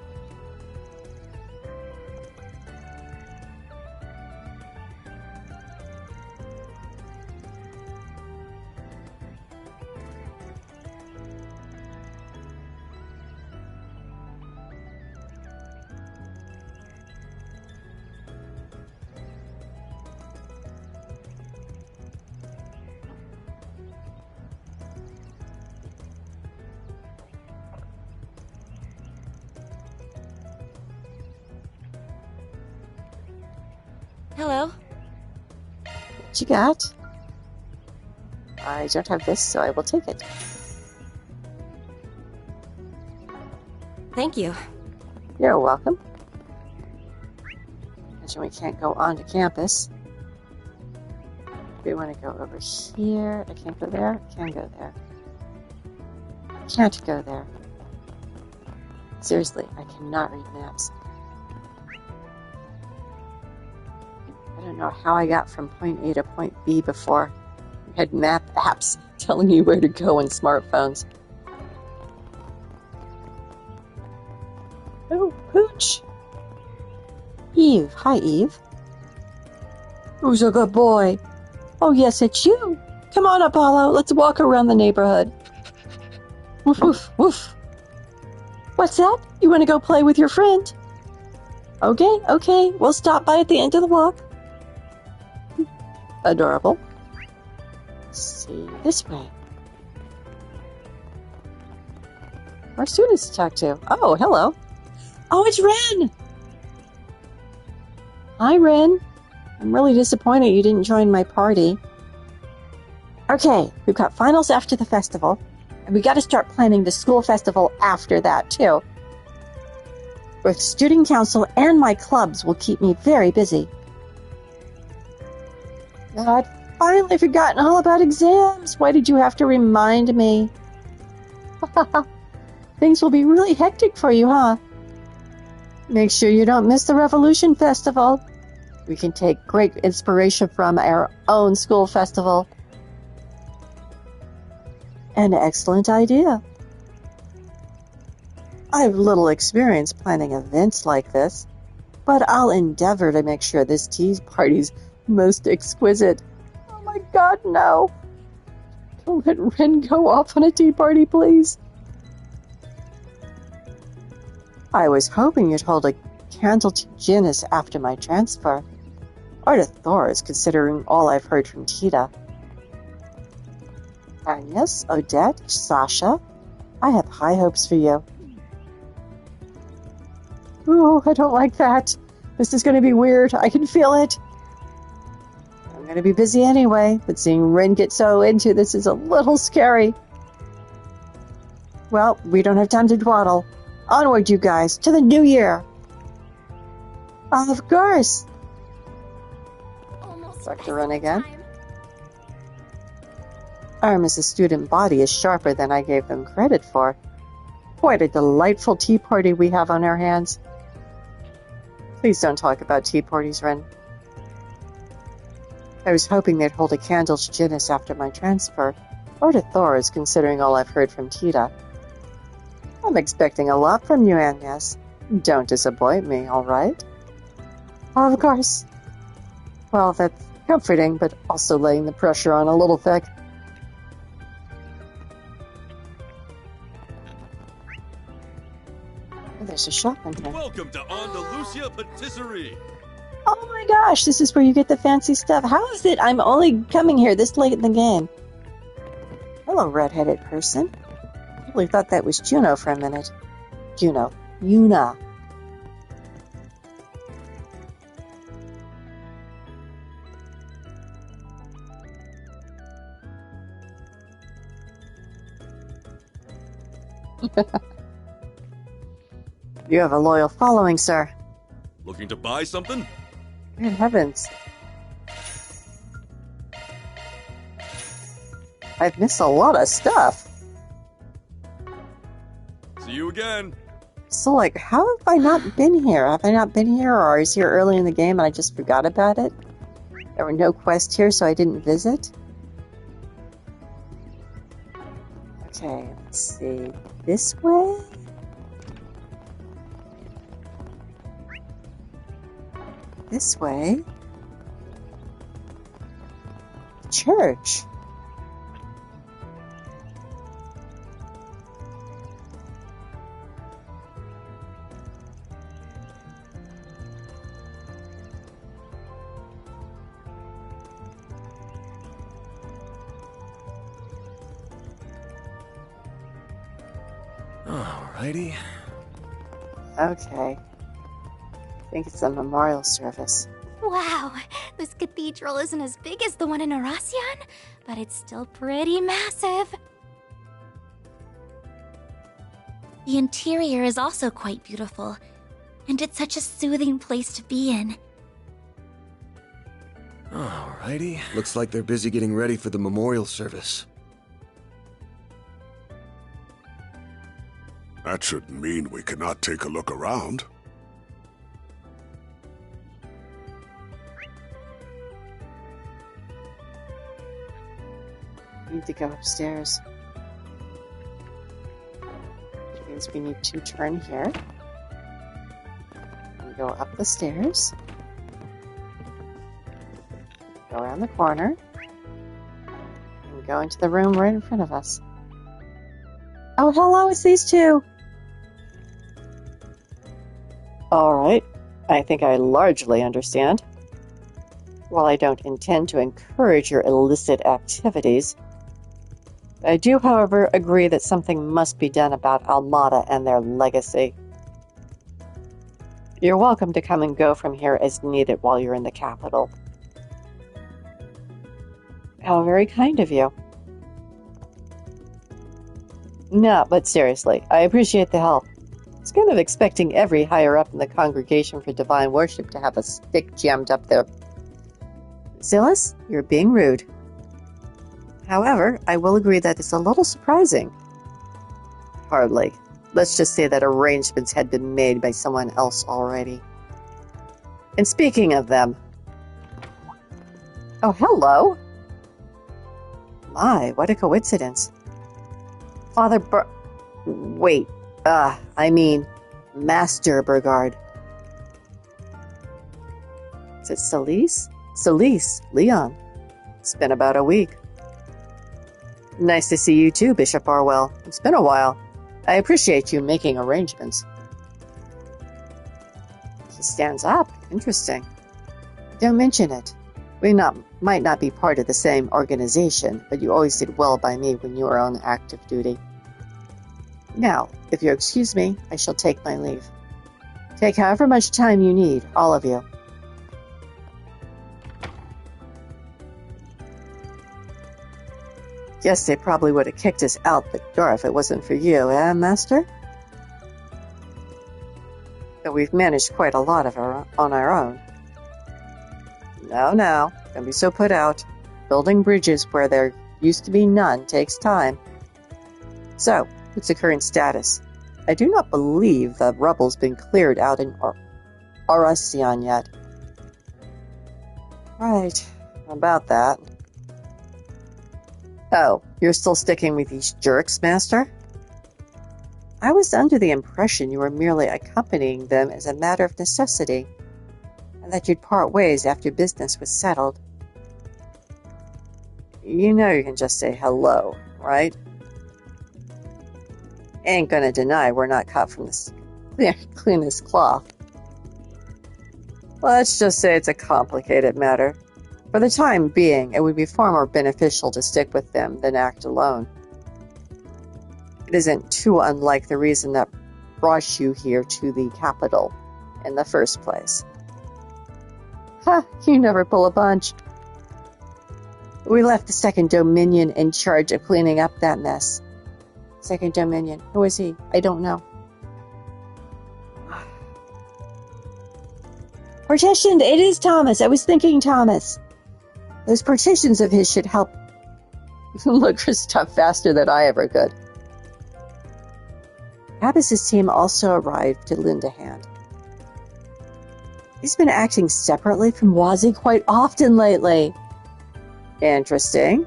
Hello. What you got? I don't have this, so I will take it. Thank you. You're welcome. Imagine we can't go onto campus. We want to go over here. I can't go there. I can go there. I can't go there. Seriously, I cannot read maps. I don't know how I got from point A to point B before. We had map apps telling you where to go in smartphones. Oh, Pooch! Eve. Hi, Eve. Who's a good boy? Oh, yes, it's you. Come on, Apollo. Let's walk around the neighborhood. Woof, woof, woof. What's that? You want to go play with your friend? Okay. We'll stop by at the end of the walk. Adorable. Let's see, this way. More students to talk to. Oh, hello. Oh, it's Ren! Hi, Ren. I'm really disappointed you didn't join my party. Okay, we've got finals after the festival, and we gotta start planning the school festival after that, too. Both student council and my clubs will keep me very busy. I'd finally forgotten all about exams. Why did you have to remind me? Things will be really hectic for you, huh? Make sure you don't miss the Revolution Festival. We can take great inspiration from our own school festival. An excellent idea. I have little experience planning events like this, but I'll endeavor to make sure this tea party's most exquisite. Oh my God, no. Don't let Ren go off on a tea party, please. I was hoping you'd hold a candle to Ginnis after my transfer, or to Thor's, considering all I've heard from Tita. Agnes, Odette, Sasha, I have high hopes for you. Ooh, I don't like that. This is going to be weird. I can feel it. I'm going to be busy anyway, but seeing Ren get so into this is a little scary. Well, we don't have time to dawdle. Onward, you guys, to the new year. Of course. Dr. Ren again. Aramis' student body is sharper than I gave them credit for. Quite a delightful tea party we have on our hands. Please don't talk about tea parties, Ren. I was hoping they'd hold a candle to Ginnis after my transfer, or to Thor's, considering all I've heard from Tita. I'm expecting a lot from you, Agnes. Don't disappoint me, all right? Of course. Well, that's comforting, but also laying the pressure on a little thick. There's a shop in here. Welcome to Andalusia Patisserie. Oh my gosh, this is where you get the fancy stuff. How is it I'm only coming here this late in the game? Hello, red-headed person. I really thought that was Juno for a minute. Juno. Yuna. You have a loyal following, sir. Looking to buy something? Good heavens. I've missed a lot of stuff. See you again. So, like, how have I not been here? Have I not been here, or I was here early in the game and I just forgot about it? There were no quests here, so I didn't visit? Okay, let's see. This way? This way? Church. Alrighty. Okay. I think it's a memorial service. Wow, this cathedral isn't as big as the one in Erasion, but it's still pretty massive. The interior is also quite beautiful, and it's such a soothing place to be in. Alrighty. Looks like they're busy getting ready for the memorial service. That shouldn't mean we cannot take a look around. We need to go upstairs. Which means we need to turn here. And go up the stairs. Go around the corner. And go into the room right in front of us. Oh, hello, it's these two! Alright, I think I largely understand. While I don't intend to encourage your illicit activities, I do, however, agree that something must be done about Almada and their legacy. You're welcome to come and go from here as needed while you're in the capital. How very kind of you. No, but seriously, I appreciate the help. It's kind of expecting every higher up in the congregation for divine worship to have a stick jammed up their... Zillus, you're being rude. However, I will agree that it's a little surprising. Hardly. Let's just say that arrangements had been made by someone else already. And speaking of them... Oh, hello! My, what a coincidence. Father Wait, I mean, Master Burgard. Is it Celise? Celise, Leon. It's been about a week. Nice to see you too, Bishop Barwell. It's been a while. I appreciate you making arrangements. He stands up. Interesting. Don't mention it. We might not be part of the same organization, but you always did well by me when you were on active duty. Now, if you'll excuse me, I shall take my leave. Take however much time you need, all of you. Guess they probably would have kicked us out the door if it wasn't for you, eh, Master? But we've managed quite a lot on our own. No, don't be so put out. Building bridges where there used to be none takes time. So, what's the current status? I do not believe the rubble's been cleared out in Aurasian yet. Right, about that. Oh, you're still sticking with these jerks, Master? I was under the impression you were merely accompanying them as a matter of necessity, and that you'd part ways after business was settled. You know you can just say hello, right? Ain't gonna deny we're not cut from the cleanest cloth. Let's just say it's a complicated matter. For the time being, it would be far more beneficial to stick with them than act alone. It isn't too unlike the reason that brought you here to the capital in the first place. Ha! You never pull a punch. We left the Second Dominion in charge of cleaning up that mess. Second Dominion. Who is he? I don't know. Partition! It is Thomas! I was thinking Thomas! Those partitions of his should help look for stuff faster than I ever could. Abbas's team also arrived to lend a hand. He's been acting separately from Wazi quite often lately. Interesting.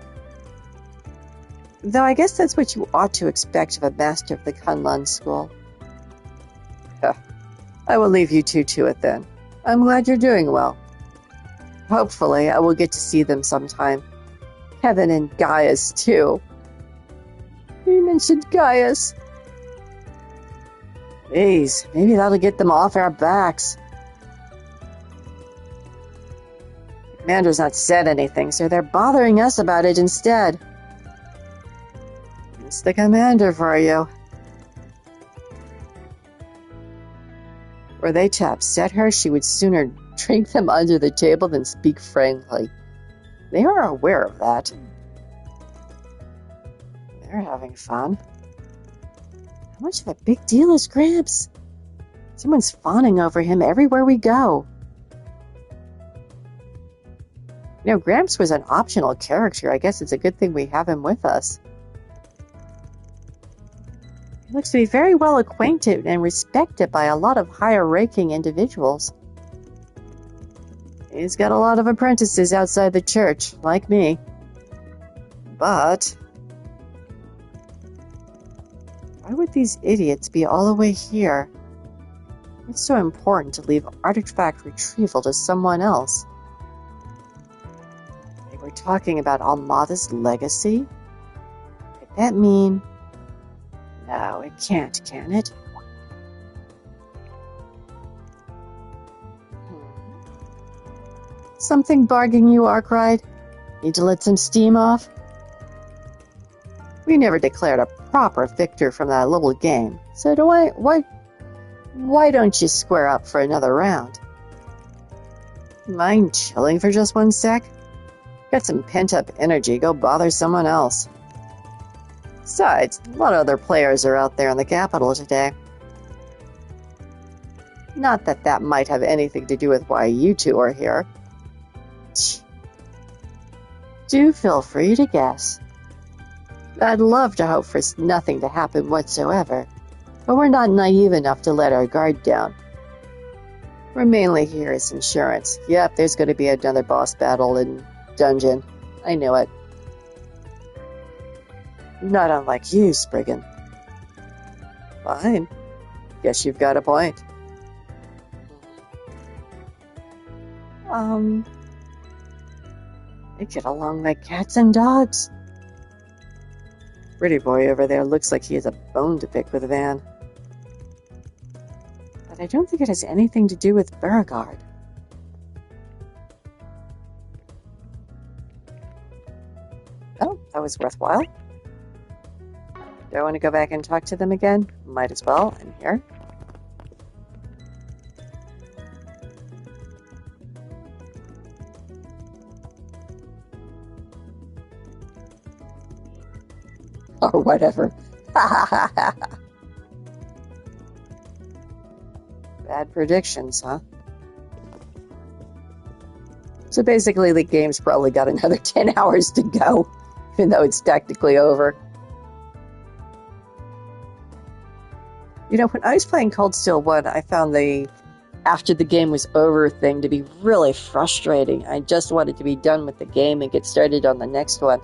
Though I guess that's what you ought to expect of a master of the Kunlun school. I will leave you two to it then. I'm glad you're doing well. Hopefully, I will get to see them sometime. Kevin and Gaius, too. You mentioned Gaius. Jeez, maybe that'll get them off our backs. Commander's not said anything, so they're bothering us about it instead. It's the commander for you. Were they to upset her, she would sooner drink them under the table than speak frankly. They are aware of that. They're having fun. How much of a big deal is Gramps? Someone's fawning over him everywhere we go. You know, Gramps was an optional character. I guess it's a good thing we have him with us. He looks to be very well acquainted and respected by a lot of higher-ranking individuals. He's got a lot of apprentices outside the church, like me. But why would these idiots be all the way here? It's so important to leave artifact retrieval to someone else. They were talking about Almada's legacy? Could that mean... No, it can't, can it? Something bugging you, Arkwright? Need to let some steam off? We never declared a proper victor from that little game, so why don't you square up for another round? Mind chilling for just one sec? Got some pent-up energy, go bother someone else. Besides, a lot of other players are out there in the capital today. Not that that might have anything to do with why you two are here. Do feel free to guess. I'd love to hope for nothing to happen whatsoever, but we're not naive enough to let our guard down. We're mainly here as insurance. Yep, there's going to be another boss battle in dungeon. I knew it. Not unlike you, Spriggan. Fine. Guess you've got a point. They get along like cats and dogs. Pretty boy over there looks like he has a bone to pick with Van. But I don't think it has anything to do with Beauregard. Oh, that was worthwhile. Do I want to go back and talk to them again? Might as well. I'm here. Or whatever. Bad predictions, huh? So basically the game's probably got another 10 hours to go, even though it's technically over. You know, when I was playing Cold Steel 1, I found the after the game was over thing to be really frustrating. I just wanted to be done with the game and get started on the next one.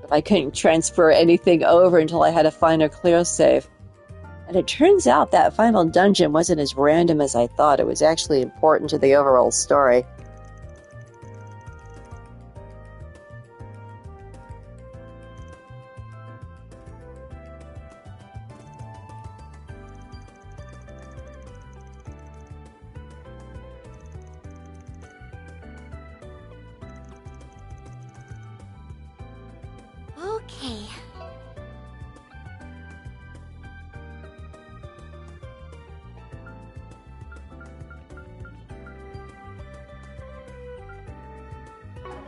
But I couldn't transfer anything over until I had a final clear save. And it turns out that final dungeon wasn't as random as I thought. It was actually important to the overall story. Okay.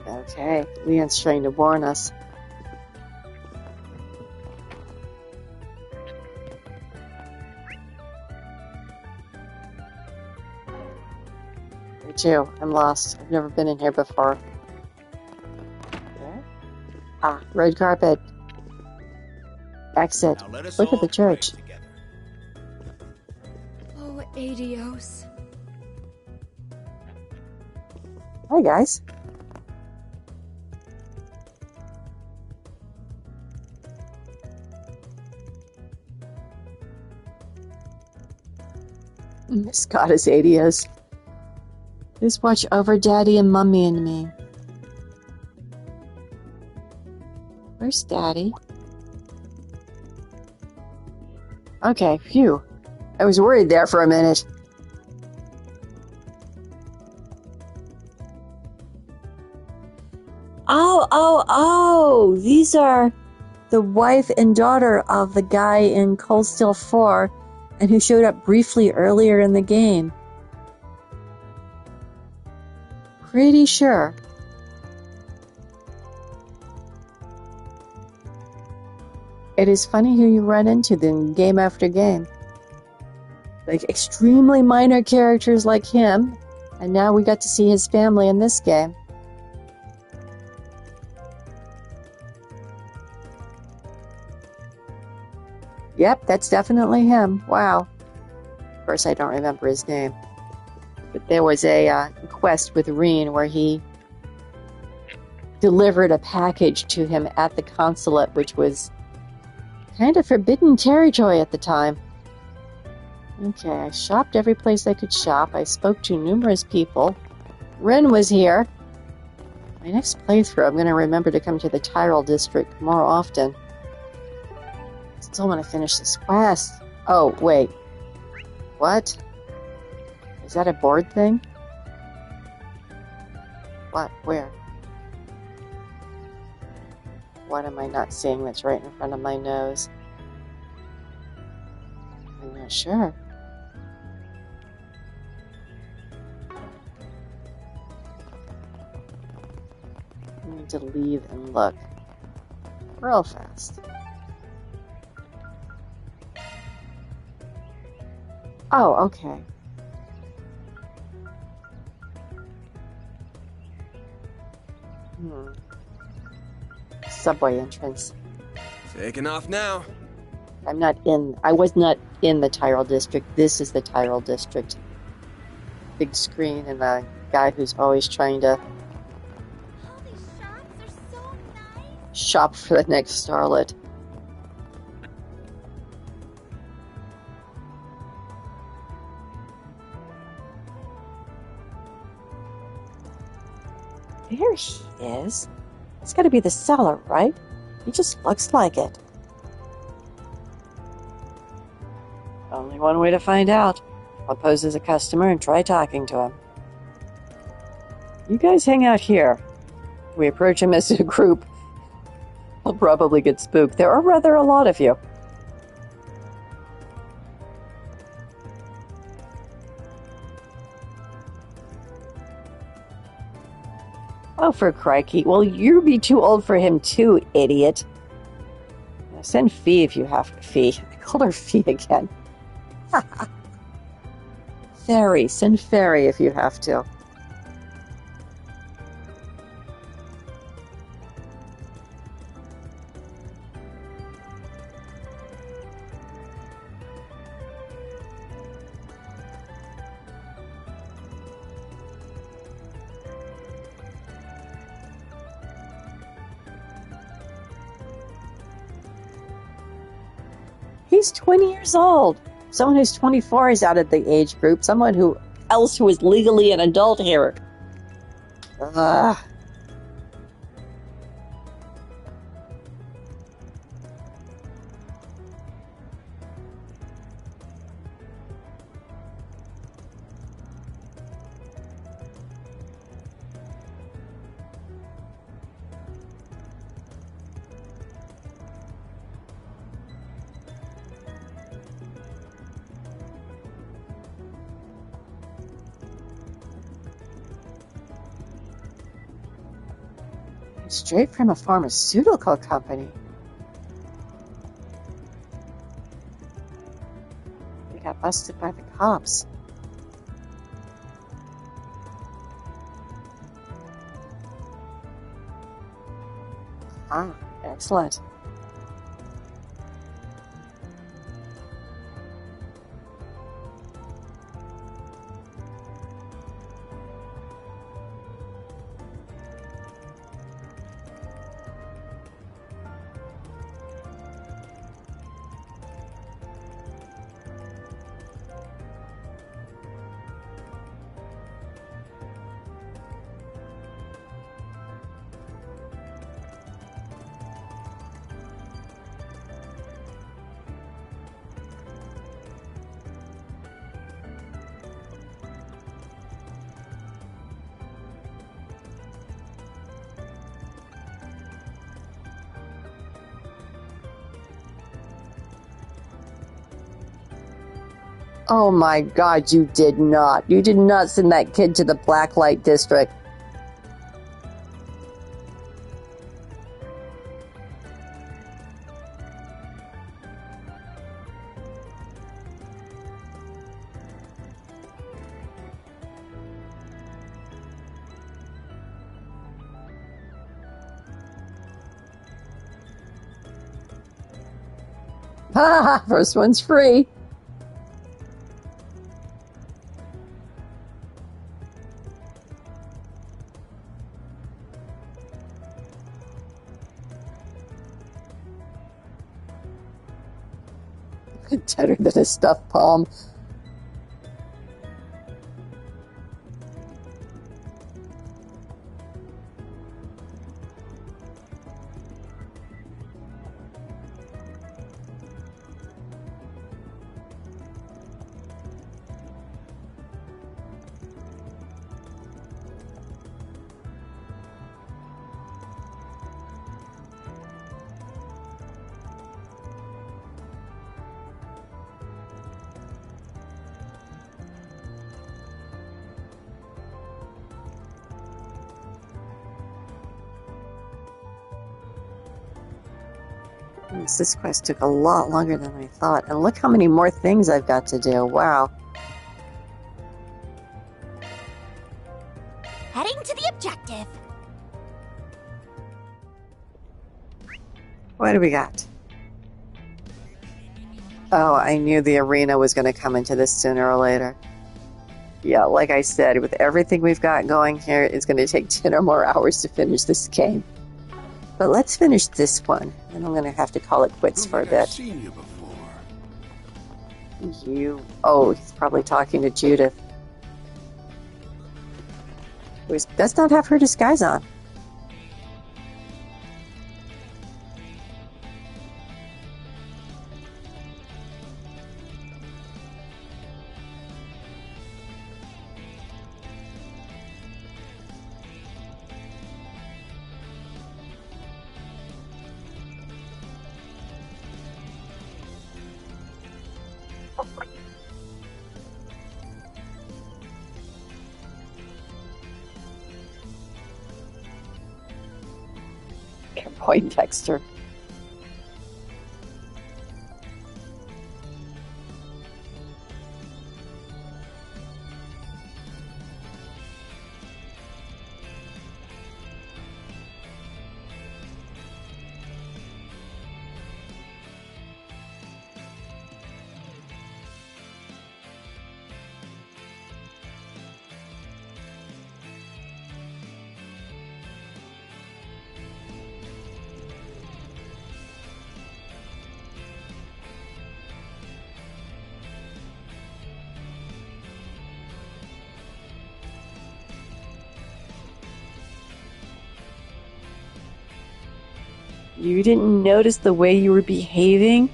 Okay, Leon's trying to warn us. Me too. I'm lost. I've never been in here before. Where? Ah, red carpet. Exit. Look at the church. Oh, adios. Hi, guys. Miss Goddess Adios. Please watch over Daddy and Mummy and me. Where's Daddy? Okay, phew. I was worried there for a minute. Oh! These are the wife and daughter of the guy in Cold Steel 4 and who showed up briefly earlier in the game. Pretty sure. It is funny who you run into then game after game. Like extremely minor characters like him, and now we got to see his family in this game. Yep, that's definitely him. Wow. Of course, I don't remember his name. But there was a quest with Reen where he delivered a package to him at the consulate, which was kind of forbidden territory at the time. Okay, I shopped every place I could shop. I spoke to numerous people. Ren was here. My next playthrough, I'm going to remember to come to the Tyrell district more often. Still want to finish this quest. Oh, wait. What? Is that a board thing? What? Where? What am I not seeing that's right in front of my nose? I'm not sure. I need to leave and look real fast. Oh, okay. Subway entrance. Taking off now. I was not in the Tyrell district. This is the Tyrell district. Big screen and the guy who's always trying to shop for the next starlet. There he is. It's got to be the seller, right? He just looks like it. Only one way to find out. I'll pose as a customer and try talking to him. You guys hang out here. If we approach him as a group, we'll probably get spooked. There are rather a lot of you. Oh, for crikey. Well, you'll be too old for him too, idiot. Now send Fee if you have to. Fee. I called her Fee again. Fairy. Send Fairy if you have to. He's 20 years old. Someone who's 24 is out of the age group. Someone who is legally an adult here. Ugh. Straight from a pharmaceutical company. They got busted by the cops. Ah, excellent. Oh my God, you did not. You did not send that kid to the Blacklight District. Ha! First one's free. Better than a stuffed palm. This quest took a lot longer than I thought. And look how many more things I've got to do. Wow. Heading to the objective. What do we got? Oh, I knew the arena was going to come into this sooner or later. Yeah, like I said, with everything we've got going here, it's going to take 10 or more hours to finish this game. But let's finish this one, and I'm going to have to call it quits for a bit. I've seen you before. You... Oh, he's probably talking to Judith. Who does not have her disguise on. Good point, Dexter. You didn't notice the way you were behaving?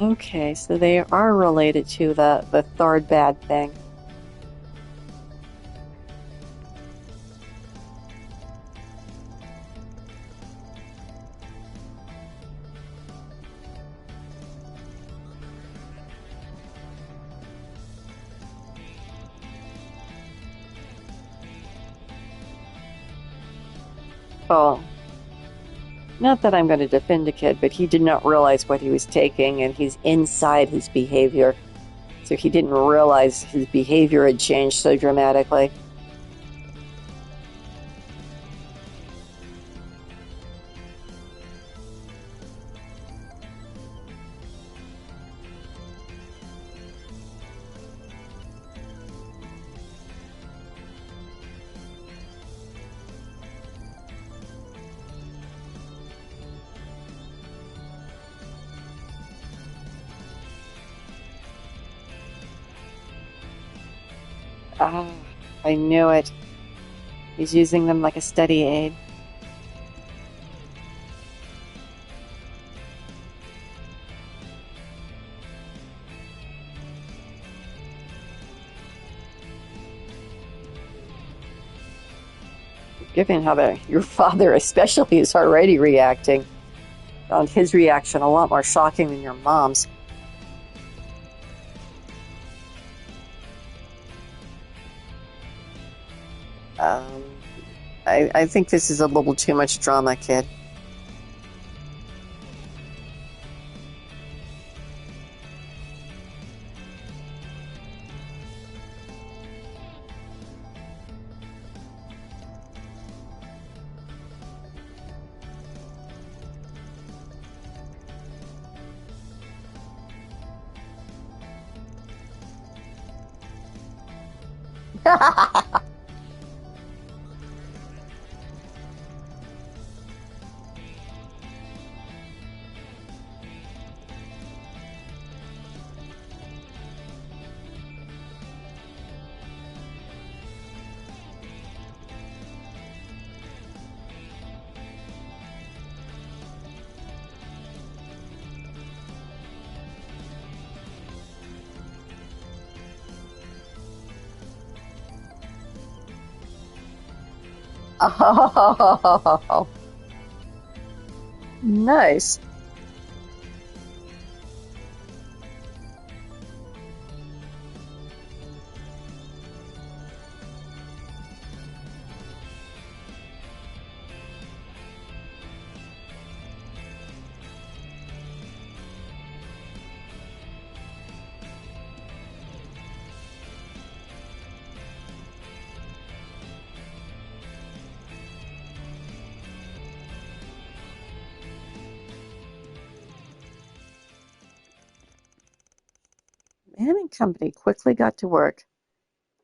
Okay, so they are related to the third bad thing. Oh, not that I'm going to defend the kid, but he did not realize what he was taking, and he's inside his behavior. So he didn't realize his behavior had changed so dramatically. Ah, I knew it. He's using them like a study aid. Given how your father especially is already reacting, found his reaction a lot more shocking than your mom's. I think this is a little too much drama, kid. Oh, nice. Dan and company quickly got to work,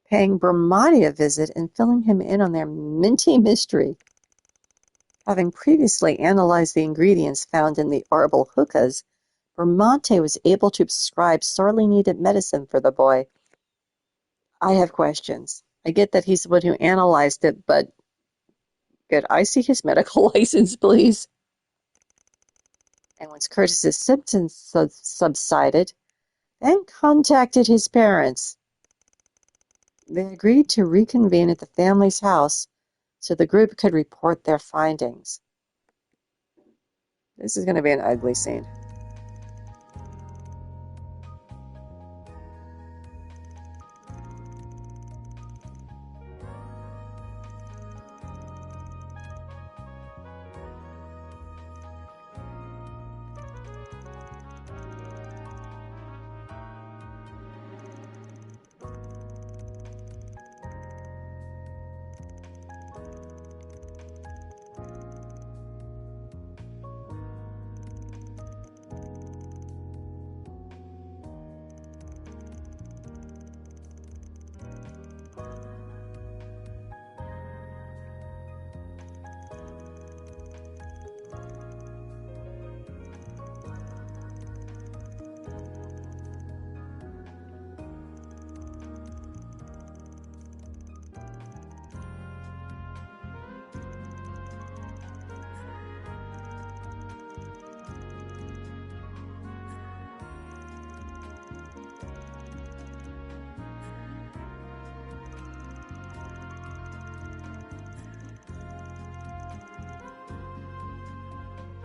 paying Bramati a visit and filling him in on their minty mystery. Having previously analyzed the ingredients found in the herbal hookahs, Bramante was able to prescribe sorely needed medicine for the boy. I have questions. I get that he's the one who analyzed it, but could I see his medical license, please? And once Curtis's symptoms subsided, Dan contacted his parents. They agreed to reconvene at the family's house so the group could report their findings. This is going to be an ugly scene.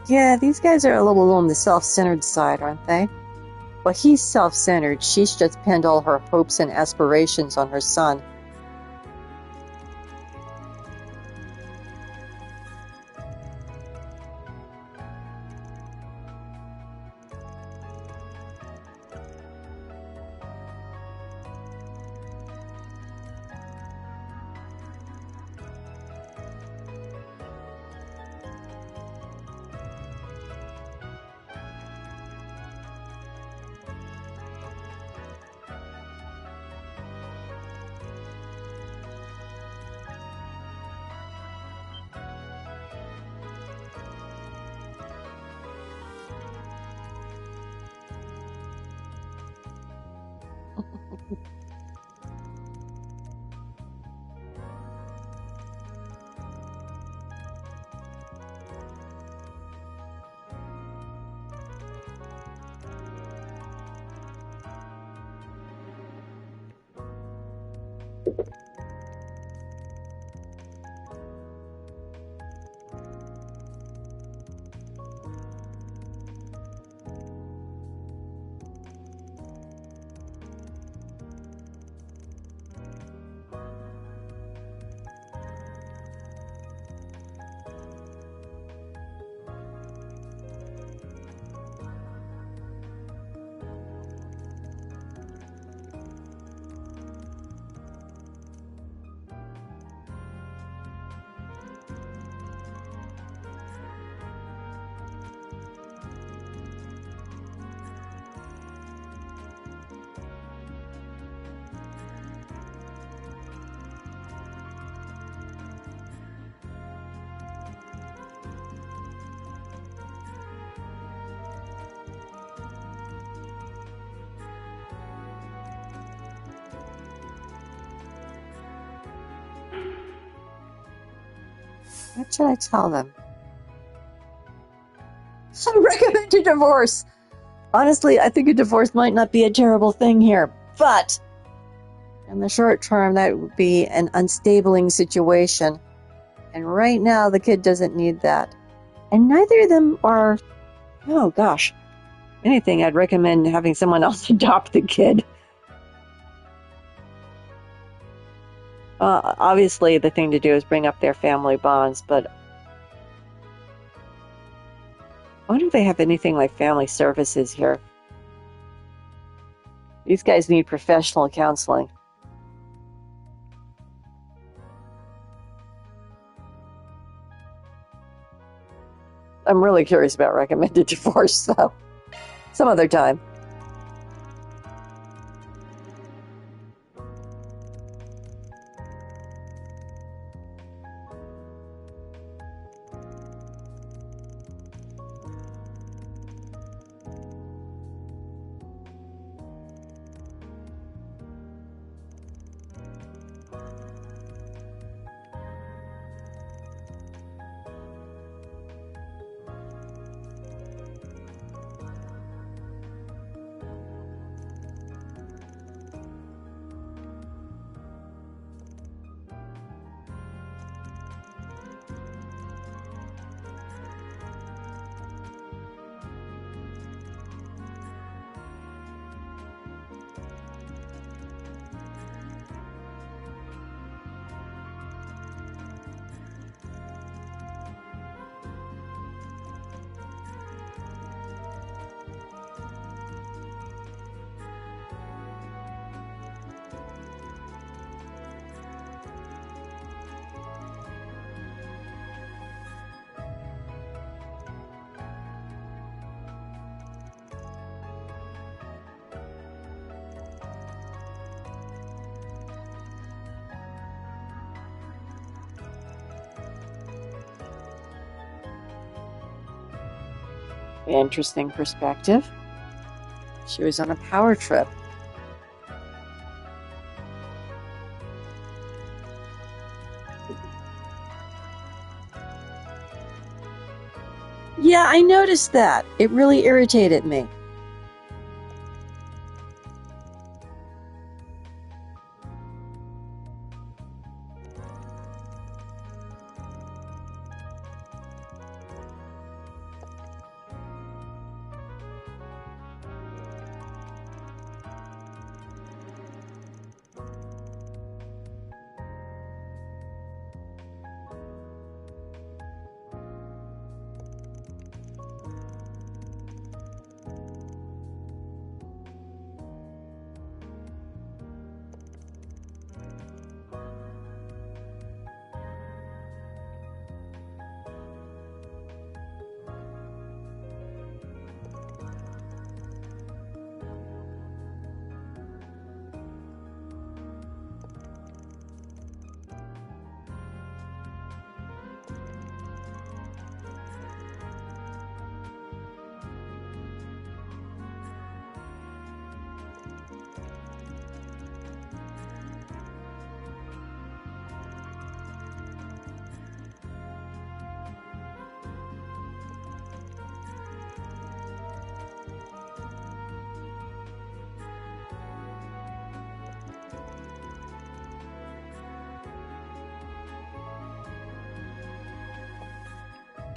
Yeah, these guys are a little on the self-centered side, aren't they? Well, he's self-centered. She's just pinned all her hopes and aspirations on her son. What should I tell them? I recommend a divorce. Honestly, I think a divorce might not be a terrible thing here, but in the short term, that would be an unstabling situation. And right now, the kid doesn't need that. And neither of them are, oh gosh, anything, I'd recommend having someone else adopt the kid. Obviously, the thing to do is bring up their family bonds, but I wonder if they have anything like family services here. These guys need professional counseling. I'm really curious about recommended divorce, though. Some other time. Interesting perspective. She was on a power trip. Yeah, I noticed that. It really irritated me.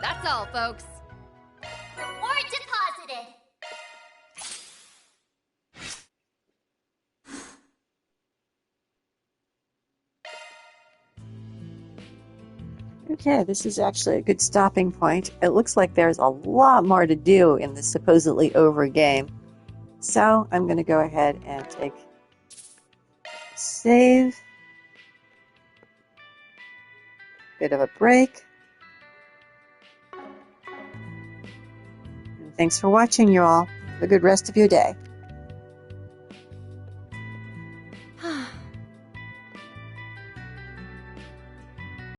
That's all, folks. Reward deposited. Okay, this is actually a good stopping point. It looks like there's a lot more to do in this supposedly over game. So I'm going to go ahead and take save. Bit of a break. And thanks for watching, you all. Have a good rest of your day.